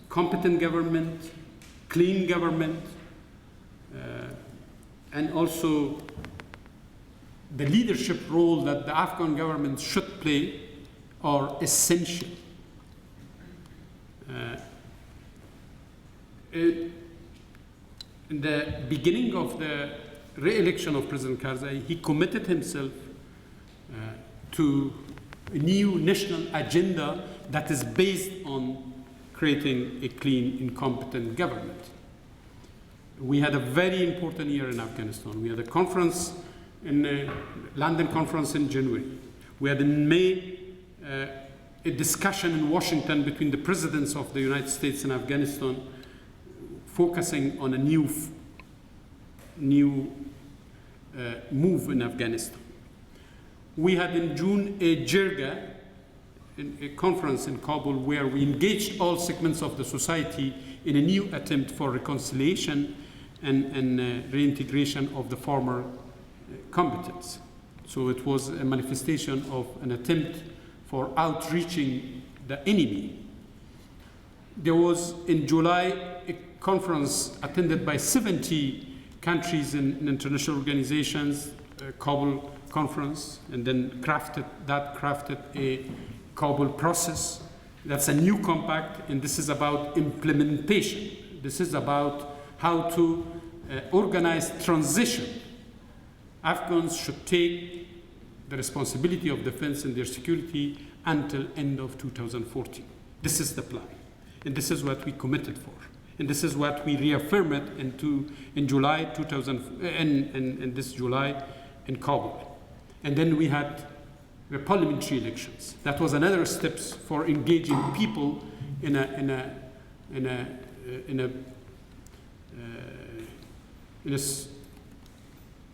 competent government, clean government, and also the leadership role that the Afghan government should play are essential. In the beginning of the re-election of President Karzai, he committed himself to a new national agenda that is based on creating a clean, incompetent government. We had a very important year in Afghanistan. We had a conference London conference in January. We had in May a discussion in Washington between the presidents of the United States and Afghanistan, focusing on a new move in Afghanistan. We had in June a JIRGA, a conference in Kabul, where we engaged all segments of the society in a new attempt for reconciliation and reintegration of the former combatants. So it was a manifestation of an attempt for outreaching the enemy. There was in July a conference attended by 70 countries and international organizations, a Kabul conference, and then crafted a Kabul process. That's a new compact, and this is about implementation. This is about how to organize transition. Afghans should take the responsibility of defense and their security until end of 2014. This is the plan, and this is what we committed for, and this is what we reaffirmed in July 2000 and this July in Kabul. And then we had the parliamentary elections. That was another steps for engaging people in a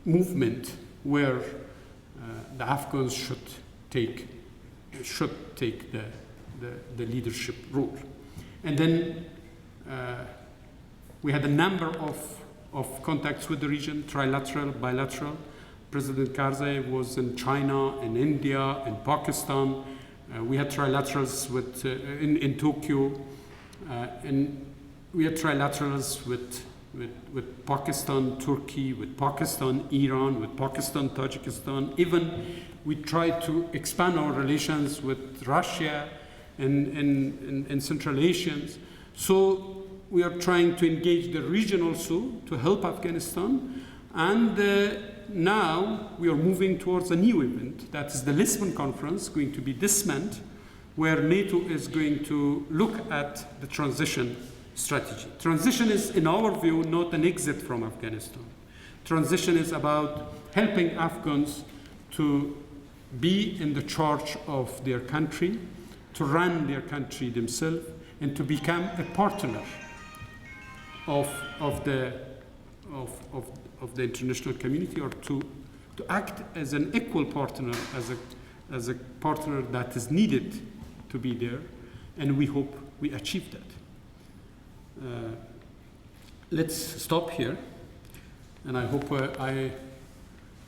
movement where the Afghans should take the leadership role. And then we had a number of contacts with the region, trilateral, bilateral. President Karzai was in China, in India, in Pakistan. We had trilaterals in Tokyo, and we had trilaterals with Pakistan, Turkey, with Pakistan, Iran, with Pakistan, Tajikistan. Even we tried to expand our relations with Russia and Central Asians. So we are trying to engage the region also to help Afghanistan. And now we are moving towards a new event, that is the Lisbon Conference, going to be this month, where NATO is going to look at the transition strategy. Transition is, in our view, not an exit from Afghanistan. Transition is about helping Afghans to be in the charge of their country, to run their country themselves, and to become a partner of the international community, or to act as an equal partner, as a partner that is needed to be there, and we hope we achieve that. Let's stop here, and I hope I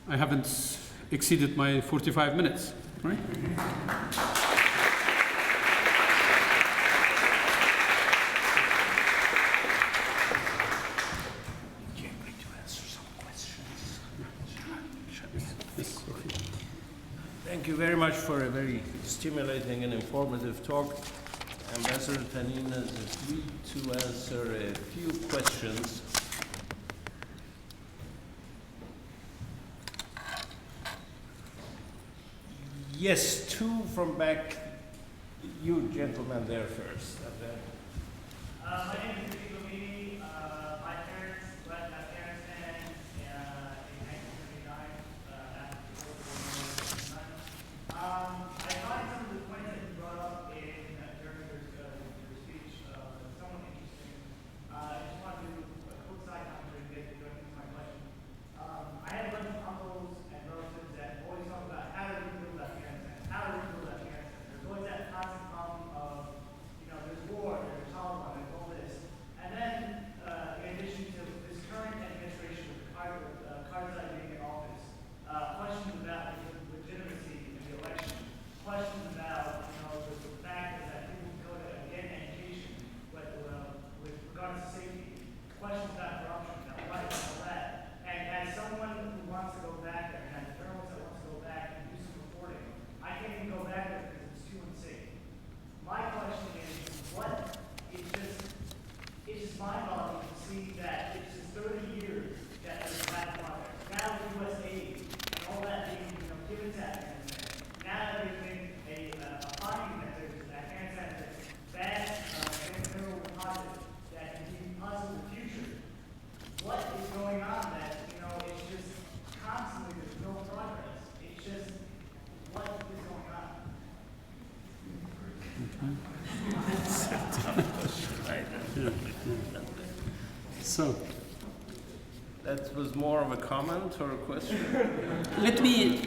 haven't exceeded my 45 minutes, right? Thank you very much for a very stimulating and informative talk. Ambassador Tanin has agreed to answer a few questions. Yes, two from back. You gentlemen there first. My name is Lee. My parents left Afghanistan in 1979 after the war. I find some of the points that you brought up during your So That was more of a comment or a question? let me,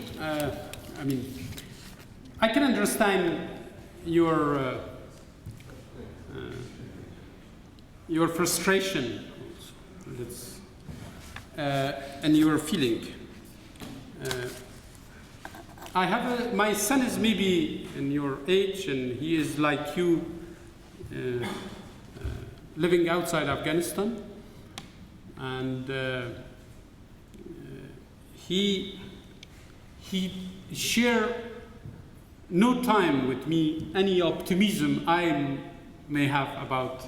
I can understand your frustration and your feeling. My son is maybe in your age, and he is like you, living outside Afghanistan, and he share no time with me any optimism I may have about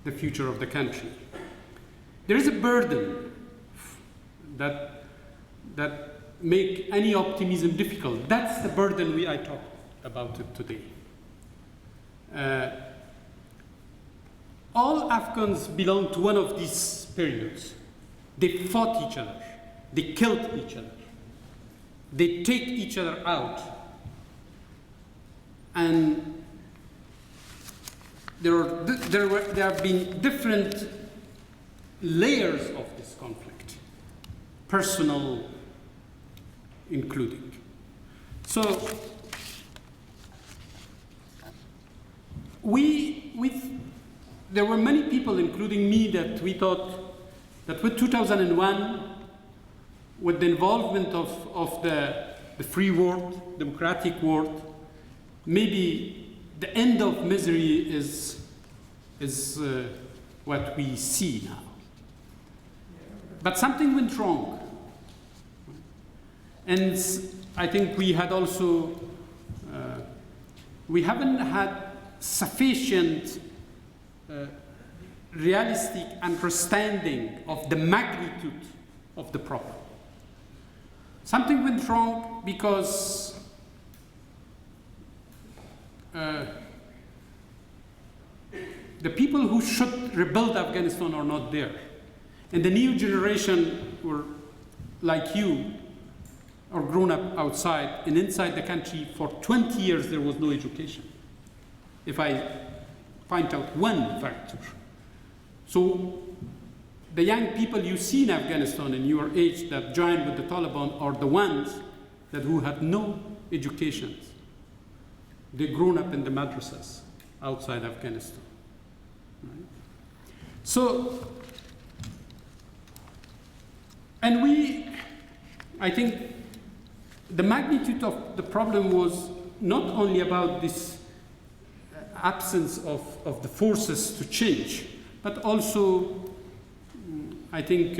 the future of the country. There is a burden that make any optimism difficult. That's the burden I talked about it today. All Afghans belong to one of these periods. They fought each other. They killed each other. They take each other out. And there have been different layers of this conflict, personal including. So there were many people, including me, that we thought that with 2001, with the involvement of the free world, democratic world, maybe the end of misery is what we see now. But something went wrong. And I think we had also, we haven't had sufficient realistic understanding of the magnitude of the problem. Something went wrong because the people who should rebuild Afghanistan are not there. And the new generation were like you, or grown up outside, and inside the country for 20 years there was no education. If I find out one factor. So the young people you see in Afghanistan in your age that joined with the Taliban are the ones who had no education. They grown up in the madrasas outside Afghanistan. Right? So, and I think the magnitude of the problem was not only about this absence of the forces to change, but also, I think,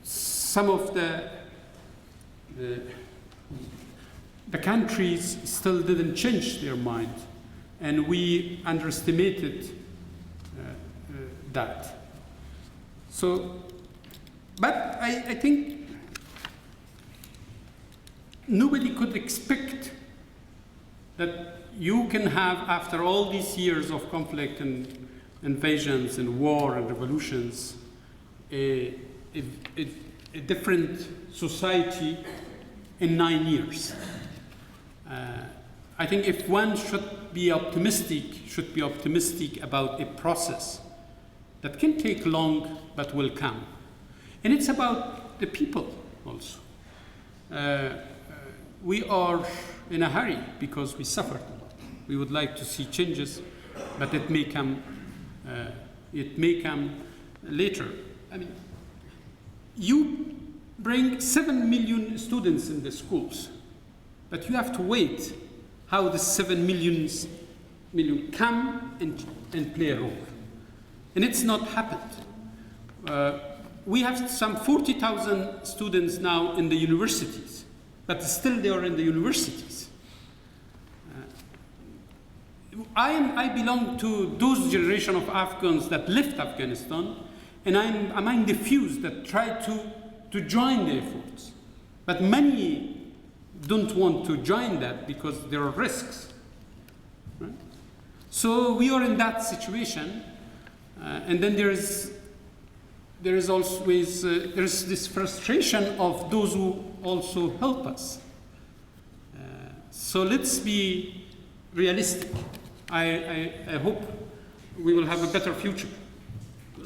some of the countries still didn't change their mind, and we underestimated that. So, but I think nobody could expect that you can have, after all these years of conflict and invasions and war and revolutions, a different society in 9 years. I think if one should be optimistic about a process that can take long but will come. And it's about the people also. We are in a hurry because we suffered a lot. We would like to see changes, but it may come later. I mean, you bring 7 million students in the schools, but you have to wait how the 7 million come and play a role. And it's not happened. We have some 40,000 students now in the universities, but still they are in the universities. I belong to those generation of Afghans that left Afghanistan, and I'm among the few that try to join the efforts. But many don't want to join that because there are risks. Right? So we are in that situation, and then there is always this frustration of those who also help us. So let's be realistic. I hope we will have a better future.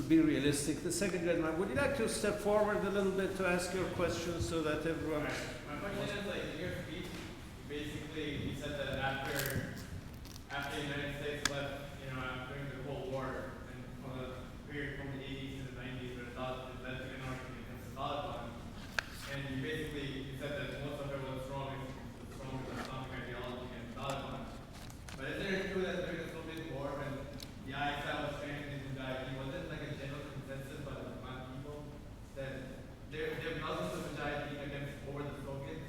Be realistic. The second gentleman, would you like to step forward a little bit to ask your questions so that everyone... My question is, like, in your speech, basically, you said that after the United States left, during the Cold War, and from the period from the 80s to the 90s, where it led to anarchy against the Taliban, and you said that most of it was strong with Islamic ideology against the Taliban. But is it true that during the Soviet War, when the exile was strengthened into Mujahideen, was it like a general consensus by the Afghan people that their presence of Mujahideen against over the Soviets?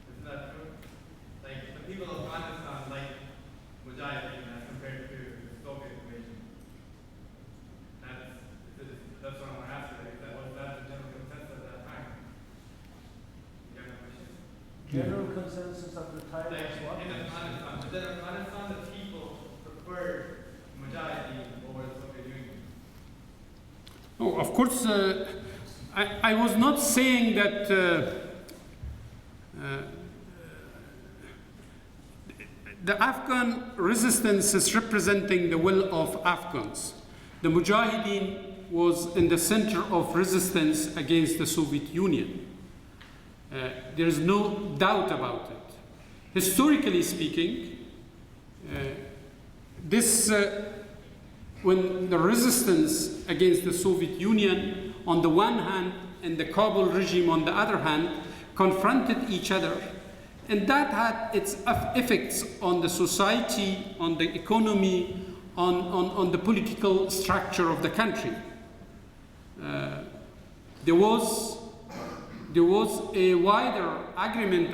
Isn't that true? Like, the people of Afghanistan like Mujahideen as compared to the Soviet invasion. That's what I want to ask you. Like, was that the general consensus at that time? You have a question? General consensus of the time Like, was what? in Afghanistan, within Afghanistan, the people preferred Mujahideen over the Soviet Union. Oh, of course, I was not saying that the Afghan resistance is representing the will of Afghans. The Mujahideen was in the center of resistance against the Soviet Union. There is no doubt about it. Historically speaking, when the resistance against the Soviet Union on the one hand and the Kabul regime on the other hand confronted each other, and that had its effects on the society, on the economy, on the political structure of the country. There was a wider agreement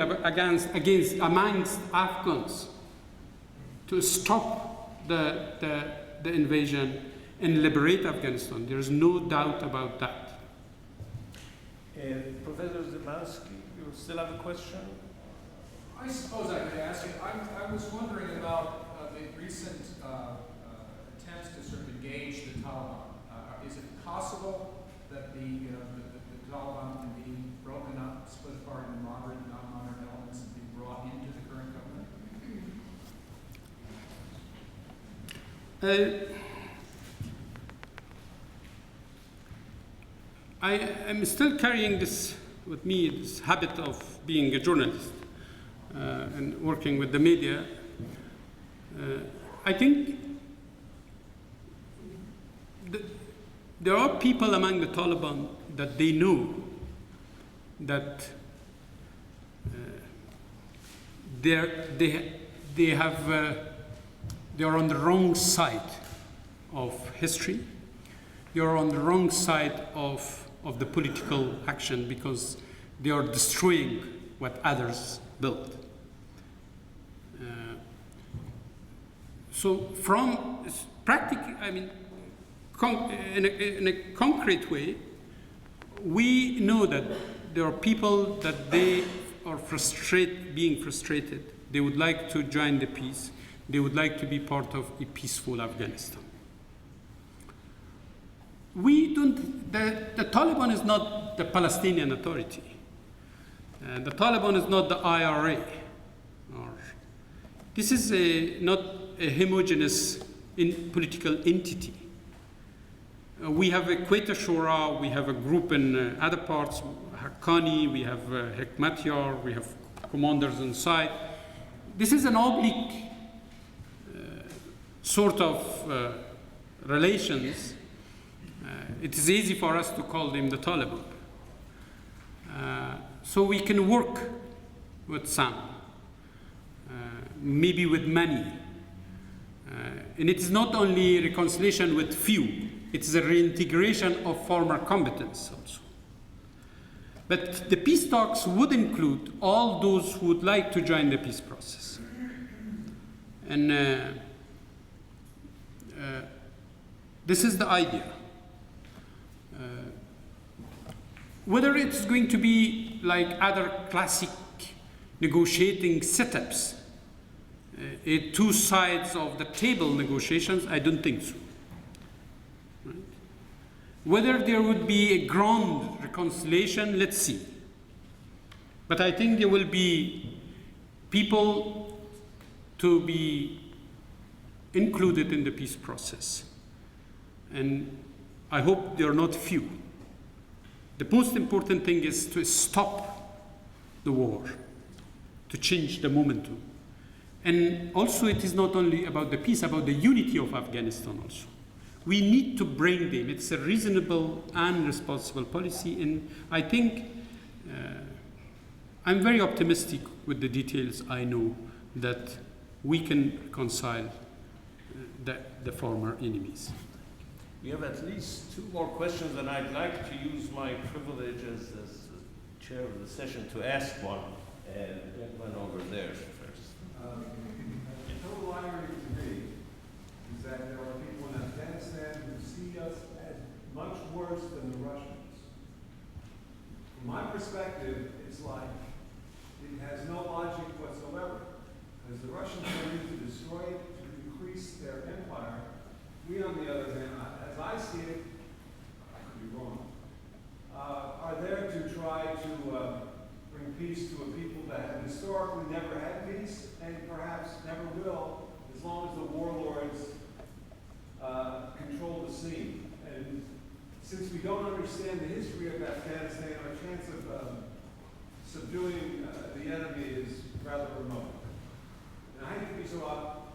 amongst Afghans to stop the invasion and liberate Afghanistan. There is no doubt about that. Professor Zemansky, you still have a question? I suppose I could ask it. I was wondering about the recent attempts to sort of engage the Taliban. Is it possible that the Taliban can be broken up, split apart into moderate and non-moderate elements and be brought into the current government? I'm still carrying this with me, this habit of being a journalist and working with the media. I think there are people among the Taliban that they know that they are on the wrong side of history. They are on the wrong side of the political action because they are destroying what others built. So from practical, in a concrete way, we know that there are people that they are being frustrated. They would like to join the peace. They would like to be part of a peaceful Afghanistan. The Taliban is not the Palestinian Authority. The Taliban is not the IRA. This is not a homogeneous political entity. We have a Quetta Shura, we have a group in other parts, Haqqani, we have Hekmatyar, we have commanders inside. This is an oblique sort of relations. It is easy for us to call them the Taliban. So we can work with some, maybe with many. And it is not only reconciliation with few, it is a reintegration of former combatants also. But the peace talks would include all those who would like to join the peace process. And this is the idea. Whether it's going to be like other classic negotiating setups, two sides of the table negotiations, I don't think so. Right? Whether there would be a grand reconciliation, let's see. But I think there will be people to be included in the peace process. And I hope there are not few. The most important thing is to stop the war, to change the momentum. And also it is not only about the peace, about the unity of Afghanistan also. We need to bring them. It's a reasonable and responsible policy, and I think I'm very optimistic with the details I know that we can reconcile the former enemies. We have at least 2 more questions, and I'd like to use my privilege as chair of the session to ask one. And gentleman over there first. The total irony to me is that there are people in Afghanistan who see us as much worse than the Russians. From my perspective, it's like it has no logic whatsoever. Because the Russians are used to destroy it, to increase their empire. We, on the other hand, as I see it, I could be wrong, are there to try to bring peace to a people that have historically never had peace and perhaps never will, as long as the warlords control the scene. And since we don't understand the history of Afghanistan, our chance of subduing the enemy is rather remote. And I hate to be so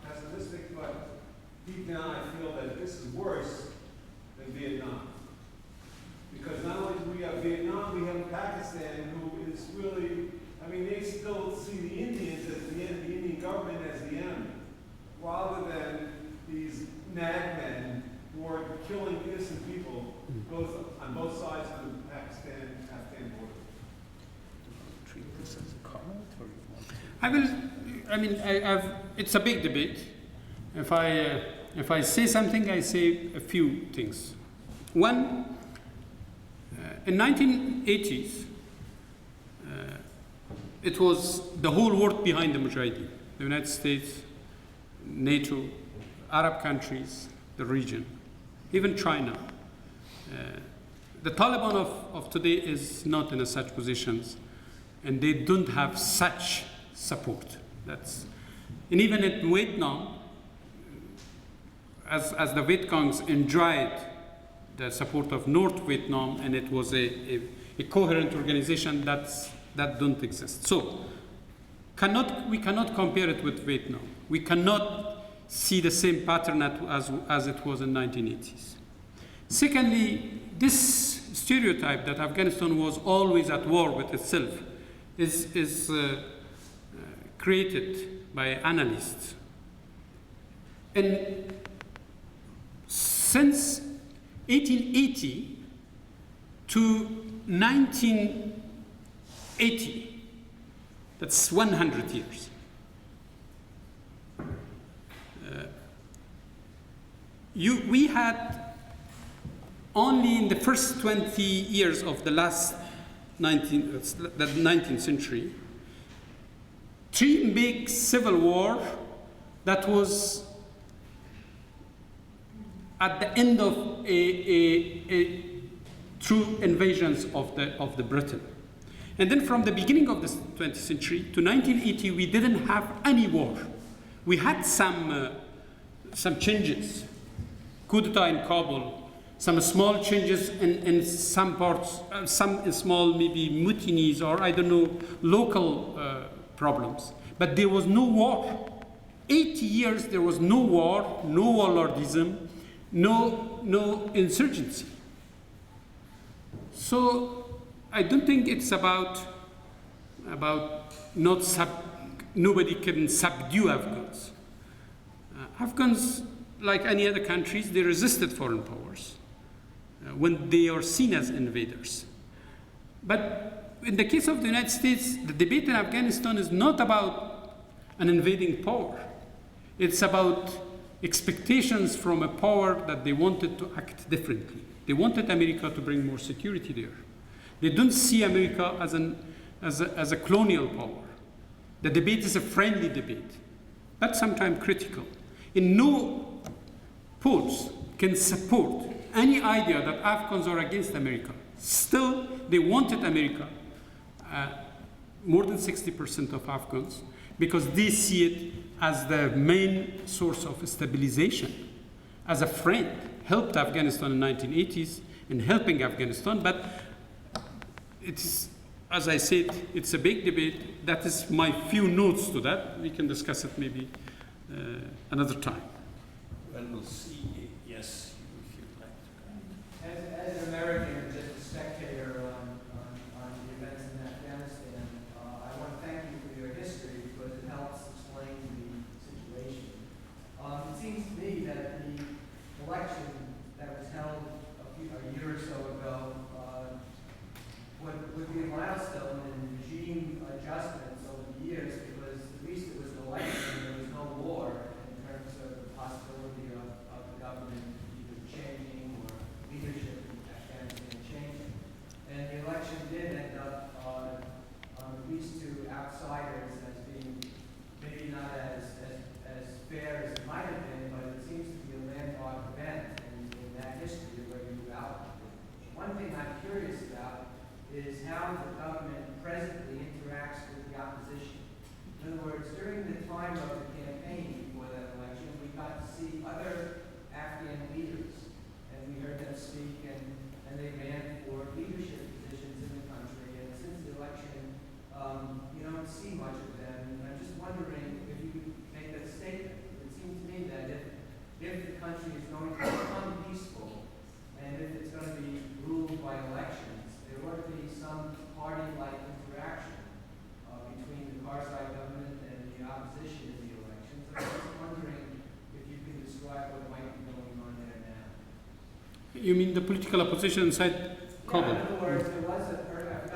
pessimistic, but deep down I feel that this is worse than Vietnam. Because not only do we have Vietnam, we have Pakistan, who is really, I mean, they still see the Indians as the enemy, the Indian government as the enemy, rather than these madmen who are killing innocent people on both sides of the Pakistan-Afghan border. Treat this as a comment, or you want to? It's a big debate. If I say something, I say a few things. One, in 1980s, it was the whole world behind the Mujahideen. The United States, NATO, Arab countries, the region, even China. The Taliban of today is not in such positions, and they don't have such support. And even in Vietnam, as the Viet Congs enjoyed the support of North Vietnam, and it was a coherent organization that don't exist. So we cannot compare it with Vietnam. We cannot see the same pattern as it was in 1980s. Secondly, this stereotype that Afghanistan was always at war with itself is created by analysts. And since 1880 to 1980, that's 100 years. We had only in the first 20 years of the last 19th century, 3 big civil wars that was at the end of a true invasions of the Britain. And then from the beginning of the 20th century to 1980, we didn't have any war. We had some changes, coup d'etat in Kabul, some small changes in some parts, some small maybe mutinies or I don't know, local problems. But there was no war. 80 years there was no war, no warlordism, no insurgency. So I don't think it's about nobody can subdue Afghans. Afghans, like any other countries, they resisted foreign powers when they are seen as invaders. But in the case of the United States, the debate in Afghanistan is not about an invading power. It's about expectations from a power that they wanted to act differently. They wanted America to bring more security there. They don't see America as a colonial power. The debate is a friendly debate, but sometimes critical. And no polls can support any idea that Afghans are against America. Still, they wanted America, more than 60% of Afghans, because they see it as the main source of stabilization, as a friend, helped Afghanistan in the 1980s in helping Afghanistan, but it's, as I said, it's a big debate. That is my few notes to that. We can discuss it maybe another time. Well, we'll see. Yes, if you'd like to. As an American and just a spectator on the events in Afghanistan, I want to thank you for your history because it helps explain the situation. It seems to me that the election that was held a year or so ago would be a milestone in regime adjustments over the years because at least it was an election and there was no war in terms of the possibility of the government either changing or leadership in Afghanistan changing. And the election did end up, at least to outsiders, as being maybe not as fair as it might have been, but it seems to be a landmark event in that history where you outlined it. One thing I'm curious about is how the government presently interacts with the opposition. In other words, during the time of the campaign before that election, we got to see other Afghan leaders, and we heard them speak, and they ran for leadership positions in the country. And since the election, you don't see much of them. And I'm just wondering if you could make that statement. It seems to me that if the country is going to become peaceful, and if it's going to be ruled by elections, there ought to be some party-like interaction between the Karzai government and the opposition in the elections. I'm just wondering if you can describe what might be going on there now. You mean the political opposition inside Kabul? Yeah, in other words, there was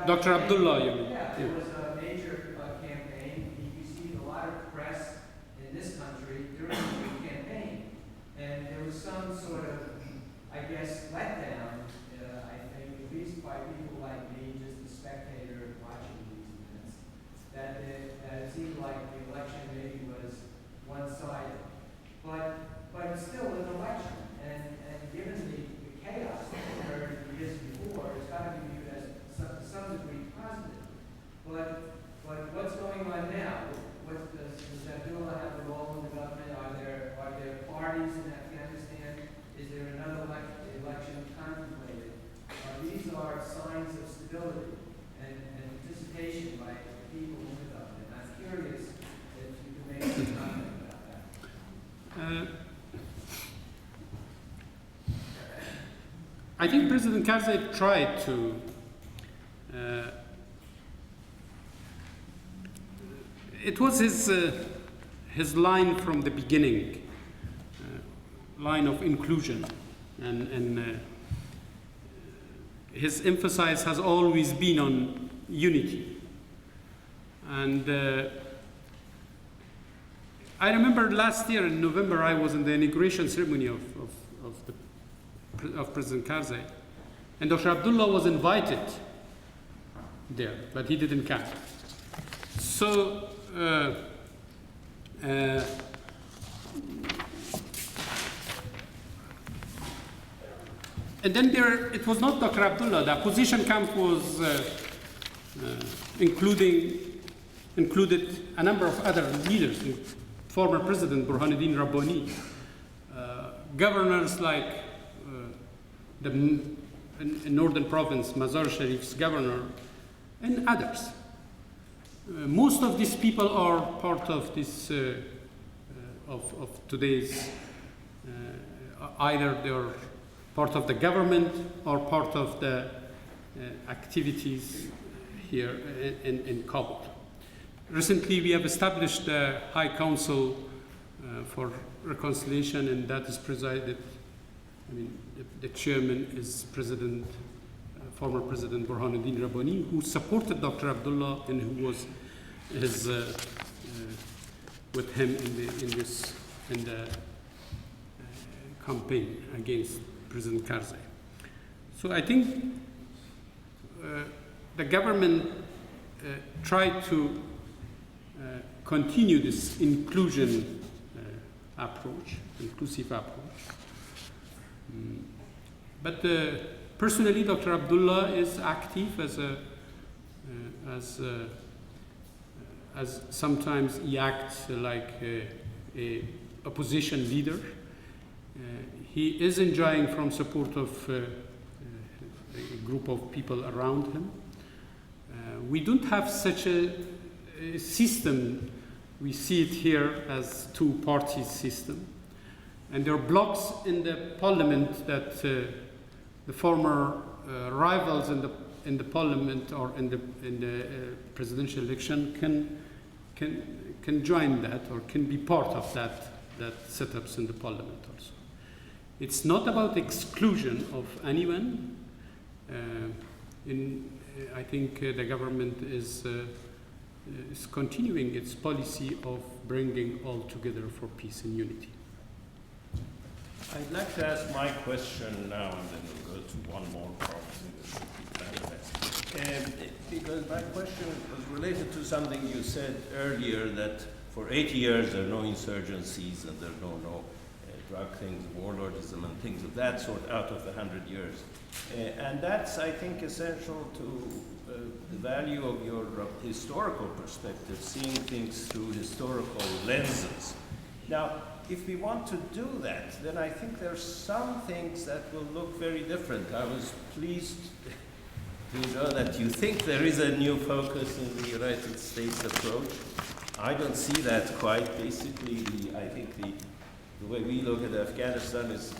Dr. Abdullah, you mean? Yeah, there was a major campaign. He received a lot of press in this country during the campaign. And there was some sort of, I guess, letdown, I think, at least by people like me, just a spectator watching these events, that it seemed like the election maybe was one-sided. But it's still an election, and given the chaos that occurred years before, it's got to be viewed as to some degree positive. But what's going on now? Does Abdullah have a role in the government? Are there parties in Afghanistan? Is there another election contemplated? These are signs of stability and participation by people in the government. I'm curious if you can make a comment about that. I think President Karzai tried to it was his line from the beginning, line of inclusion, and his emphasis has always been on unity. And I remember last year in November, I was in the inauguration ceremony of President Karzai, and Dr. Abdullah was invited there, but he didn't come. So and then it was not Dr. Abdullah. The opposition camp was included a number of other leaders, former President Burhanuddin Rabbani, governors like in northern province, Mazar Sharif's governor, and others. Most of these people are part of this, of today's, either they're part of the government or part of the activities here in Kabul. Recently, we have established the High Council for Reconciliation, and that is presided, the chairman is former President Burhanuddin Rabbani, who supported Dr. Abdullah and who was with him in the campaign against President Karzai. So I think the government tried to continue this inclusive approach. But personally, Dr. Abdullah is active as as sometimes he acts like a opposition leader. He is enjoying from support of a group of people around him. We don't have such a system. We see it here as two-party system. And there are blocks in the parliament that the former rivals in the parliament or in the presidential election can join that or can be part of that setups in the parliament also. It's not about exclusion of anyone. I think the government is continuing its policy of bringing all together for peace and unity. I'd like to ask my question now, and then we'll go to one more probably that should be fantastic. Because my question was related to something you said earlier, that for 80 years there are no insurgencies and there are no drug things, warlordism and things of that sort out of the 100 years. And that's, I think, essential to the value of your historical perspective, seeing things through historical lenses. Now, if we want to do that, then I think there's some things that will look very different. I was pleased to know that you think there is a new focus in the United States approach. I don't see that quite. Basically, I think the way we look at Afghanistan is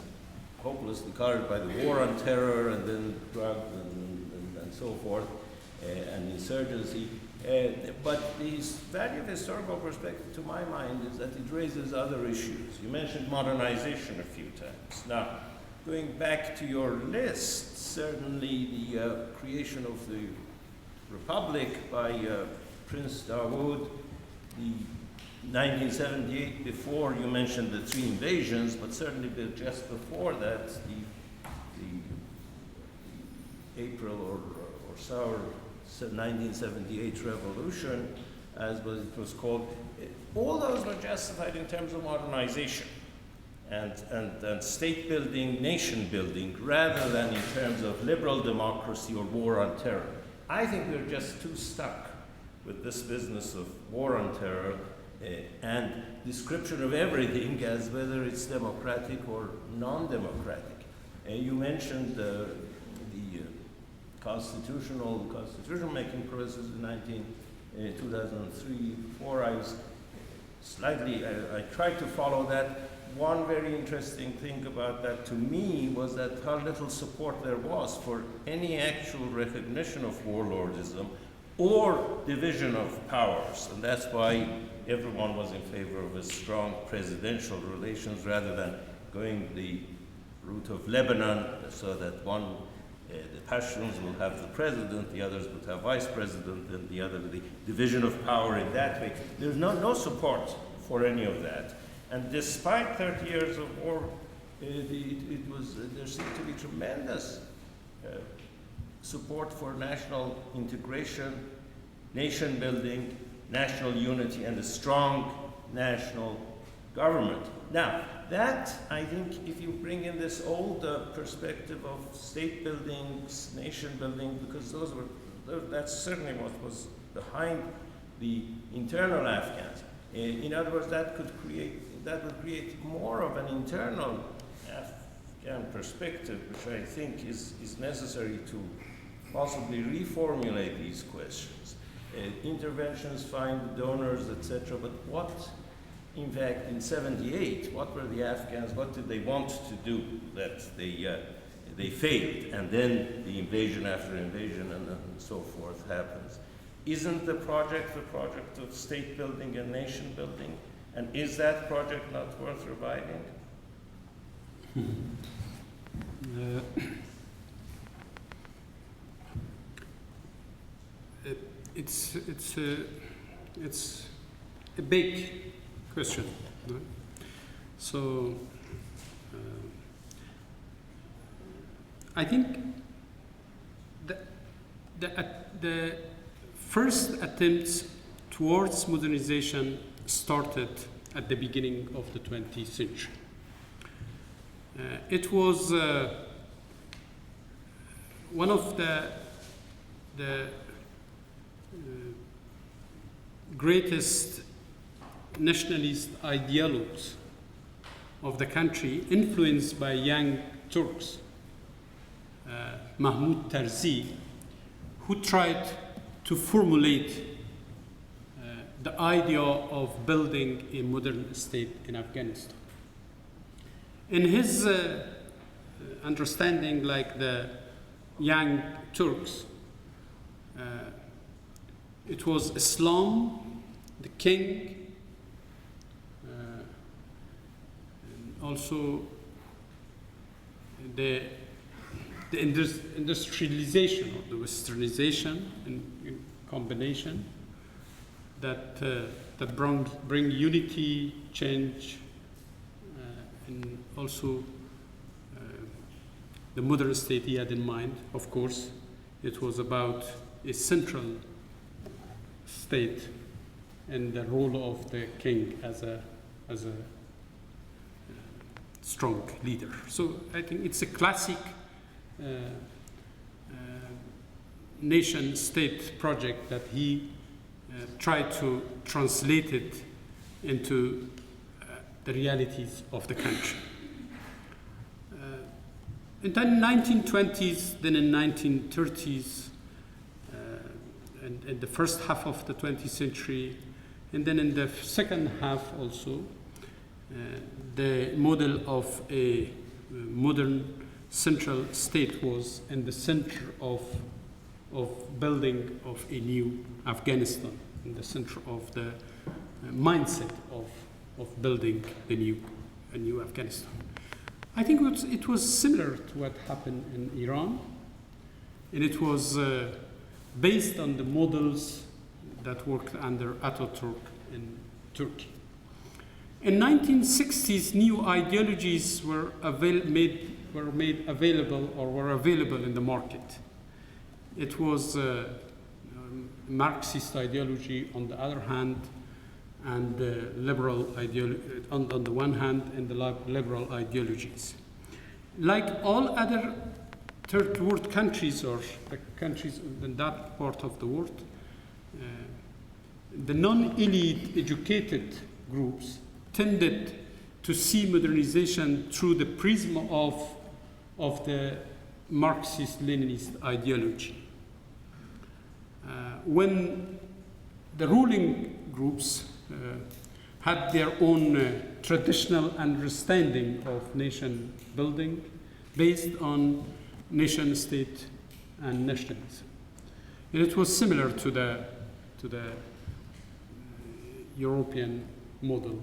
hopelessly colored by the war on terror and then drugs and so forth, and insurgency. But the value of historical perspective, to my mind, is that it raises other issues. You mentioned modernization a few times. Now, going back to your list, certainly the creation of the Republic by Prince Dawood, the 1978, before you mentioned the 3 invasions, but certainly just before that, the April or so, 1978 revolution, as it was called, all those were justified in terms of modernization and state building, nation building, rather than in terms of liberal democracy or war on terror. I think we're just too stuck with this business of war on terror and description of everything as whether it's democratic or non-democratic. You mentioned the constitutional making process in 2003-4. I tried to follow that. One very interesting thing about that to me was that how little support there was for any actual recognition of warlordism or division of powers. And that's why everyone was in favor of a strong presidential relations rather than going the route of Lebanon, so that the Pashtuns will have the president, the others would have vice president, and the division of power in that way. There's no support for any of that. And despite 30 years of war, there seemed to be tremendous support for national integration, nation building, national unity, and a strong national government. Now, that, I think, if you bring in this old perspective of state building, nation building, because that's certainly what was behind the internal Afghans. In other words, that would create more of an internal Afghan perspective, which I think is necessary to possibly reformulate these questions. Interventions, find donors, etc. But what, in fact, in '78, what were the Afghans, what did they want to do that they failed? And then the invasion after invasion and so forth happens. Isn't the project of state building and nation building? And is that project not worth reviving? It's a big question. Right? So I think the first attempts towards modernization started at the beginning of the 20th century. It was one of the greatest nationalist ideologues of the country, influenced by young Turks, Mahmoud Tarzi, who tried to formulate the idea of building a modern state in Afghanistan. In his understanding, like the young Turks, it was Islam, the king, and also the industrialization or the westernization in combination that bring unity, change, and also the modern state he had in mind. Of course, it was about a central state and the role of the king as a strong leader. So I think it's a classic nation-state project that he tried to translate it into the realities of the country. In the 1920s, then in 1930s, and in the first half of the 20th century, and then in the second half also, the model of a modern central state was in the center of building of a new Afghanistan, in the center of the mindset of building a new Afghanistan. I think it was similar to what happened in Iran, and it was based on the models that worked under Ataturk in Turkey. In 1960s, new ideologies were made available or were available in the market. It was Marxist ideology on the other hand, and liberal ideology on the one hand, and the liberal ideologies. Like all other third world countries or the countries in that part of the world, the non-elite educated groups tended to see modernization through the prism of the Marxist-Leninist ideology. When the ruling groups had their own traditional understanding of nation building based on nation state and nationalism. And it was similar to the European model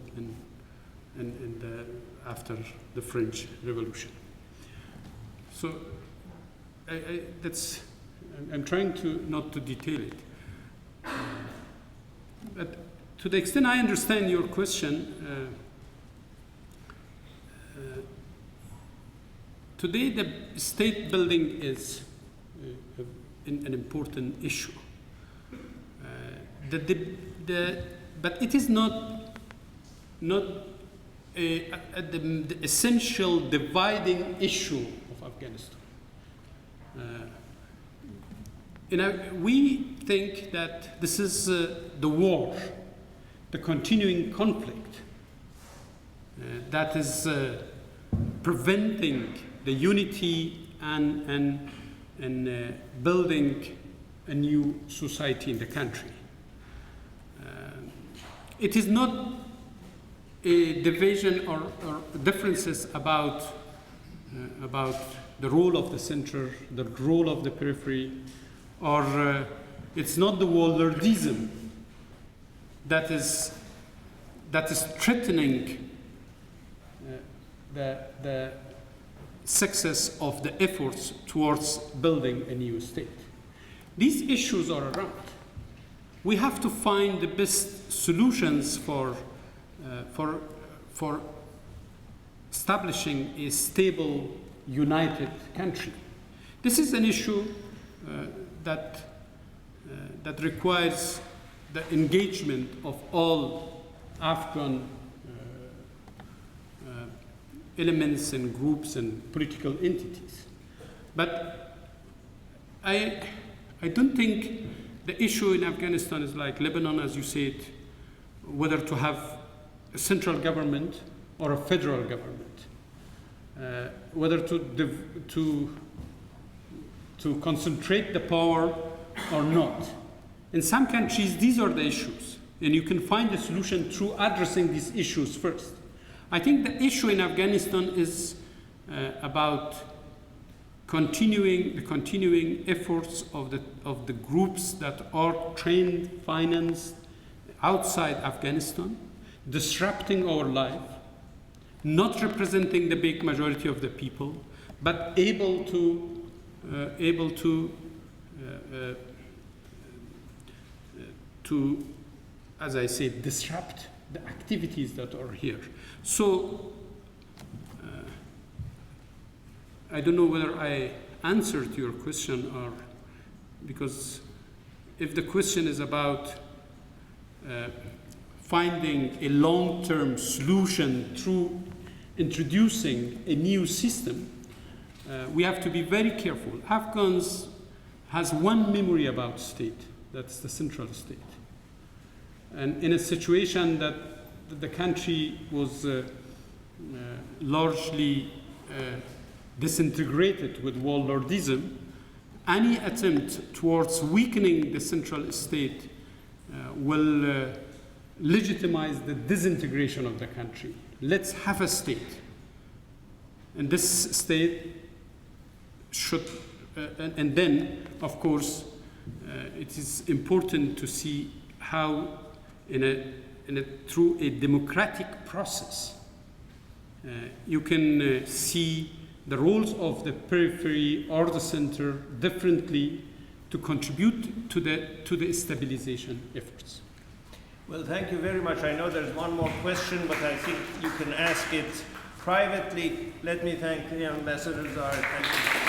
after the French Revolution. So I'm trying to not to detail it. But to the extent I understand your question, today the state building is an important issue. But it is not the essential dividing issue of Afghanistan. We think that this is the war, the continuing conflict that is preventing the unity and building a new society in the country. It is not a division or differences about the role of the center, the role of the periphery, or it's not the warlordism that is threatening the success of the efforts towards building a new state. These issues are around. We have to find the best solutions for establishing a stable, united country. This is an issue that requires the engagement of all Afghan elements and groups and political entities. But I don't think The issue in Afghanistan is like Lebanon, as you said, whether to have a central government or a federal government, whether to concentrate the power or not. In some countries, these are the issues, and you can find a solution through addressing these issues first. I think the issue in Afghanistan is about continuing efforts of the groups that are trained, financed outside Afghanistan, disrupting our life, not representing the big majority of the people, but able to, as I said, disrupt the activities that are here. So, I don't know whether I answered your question, or because if the question is about finding a long-term solution through introducing a new system, we have to be very careful. Afghans has one memory about state, that's the central state. And in a situation that the country was largely disintegrated with warlordism, any attempt towards weakening the central state will legitimize the disintegration of the country. Let's have a state. And this state should, and then, of course, it is important to see how, through a democratic process, you can see the roles of the periphery or the center differently to contribute to the stabilization efforts. Well, thank you very much. I know there's one more question, but I think you can ask it privately. Let me thank the Ambassador Zahir. Thank you.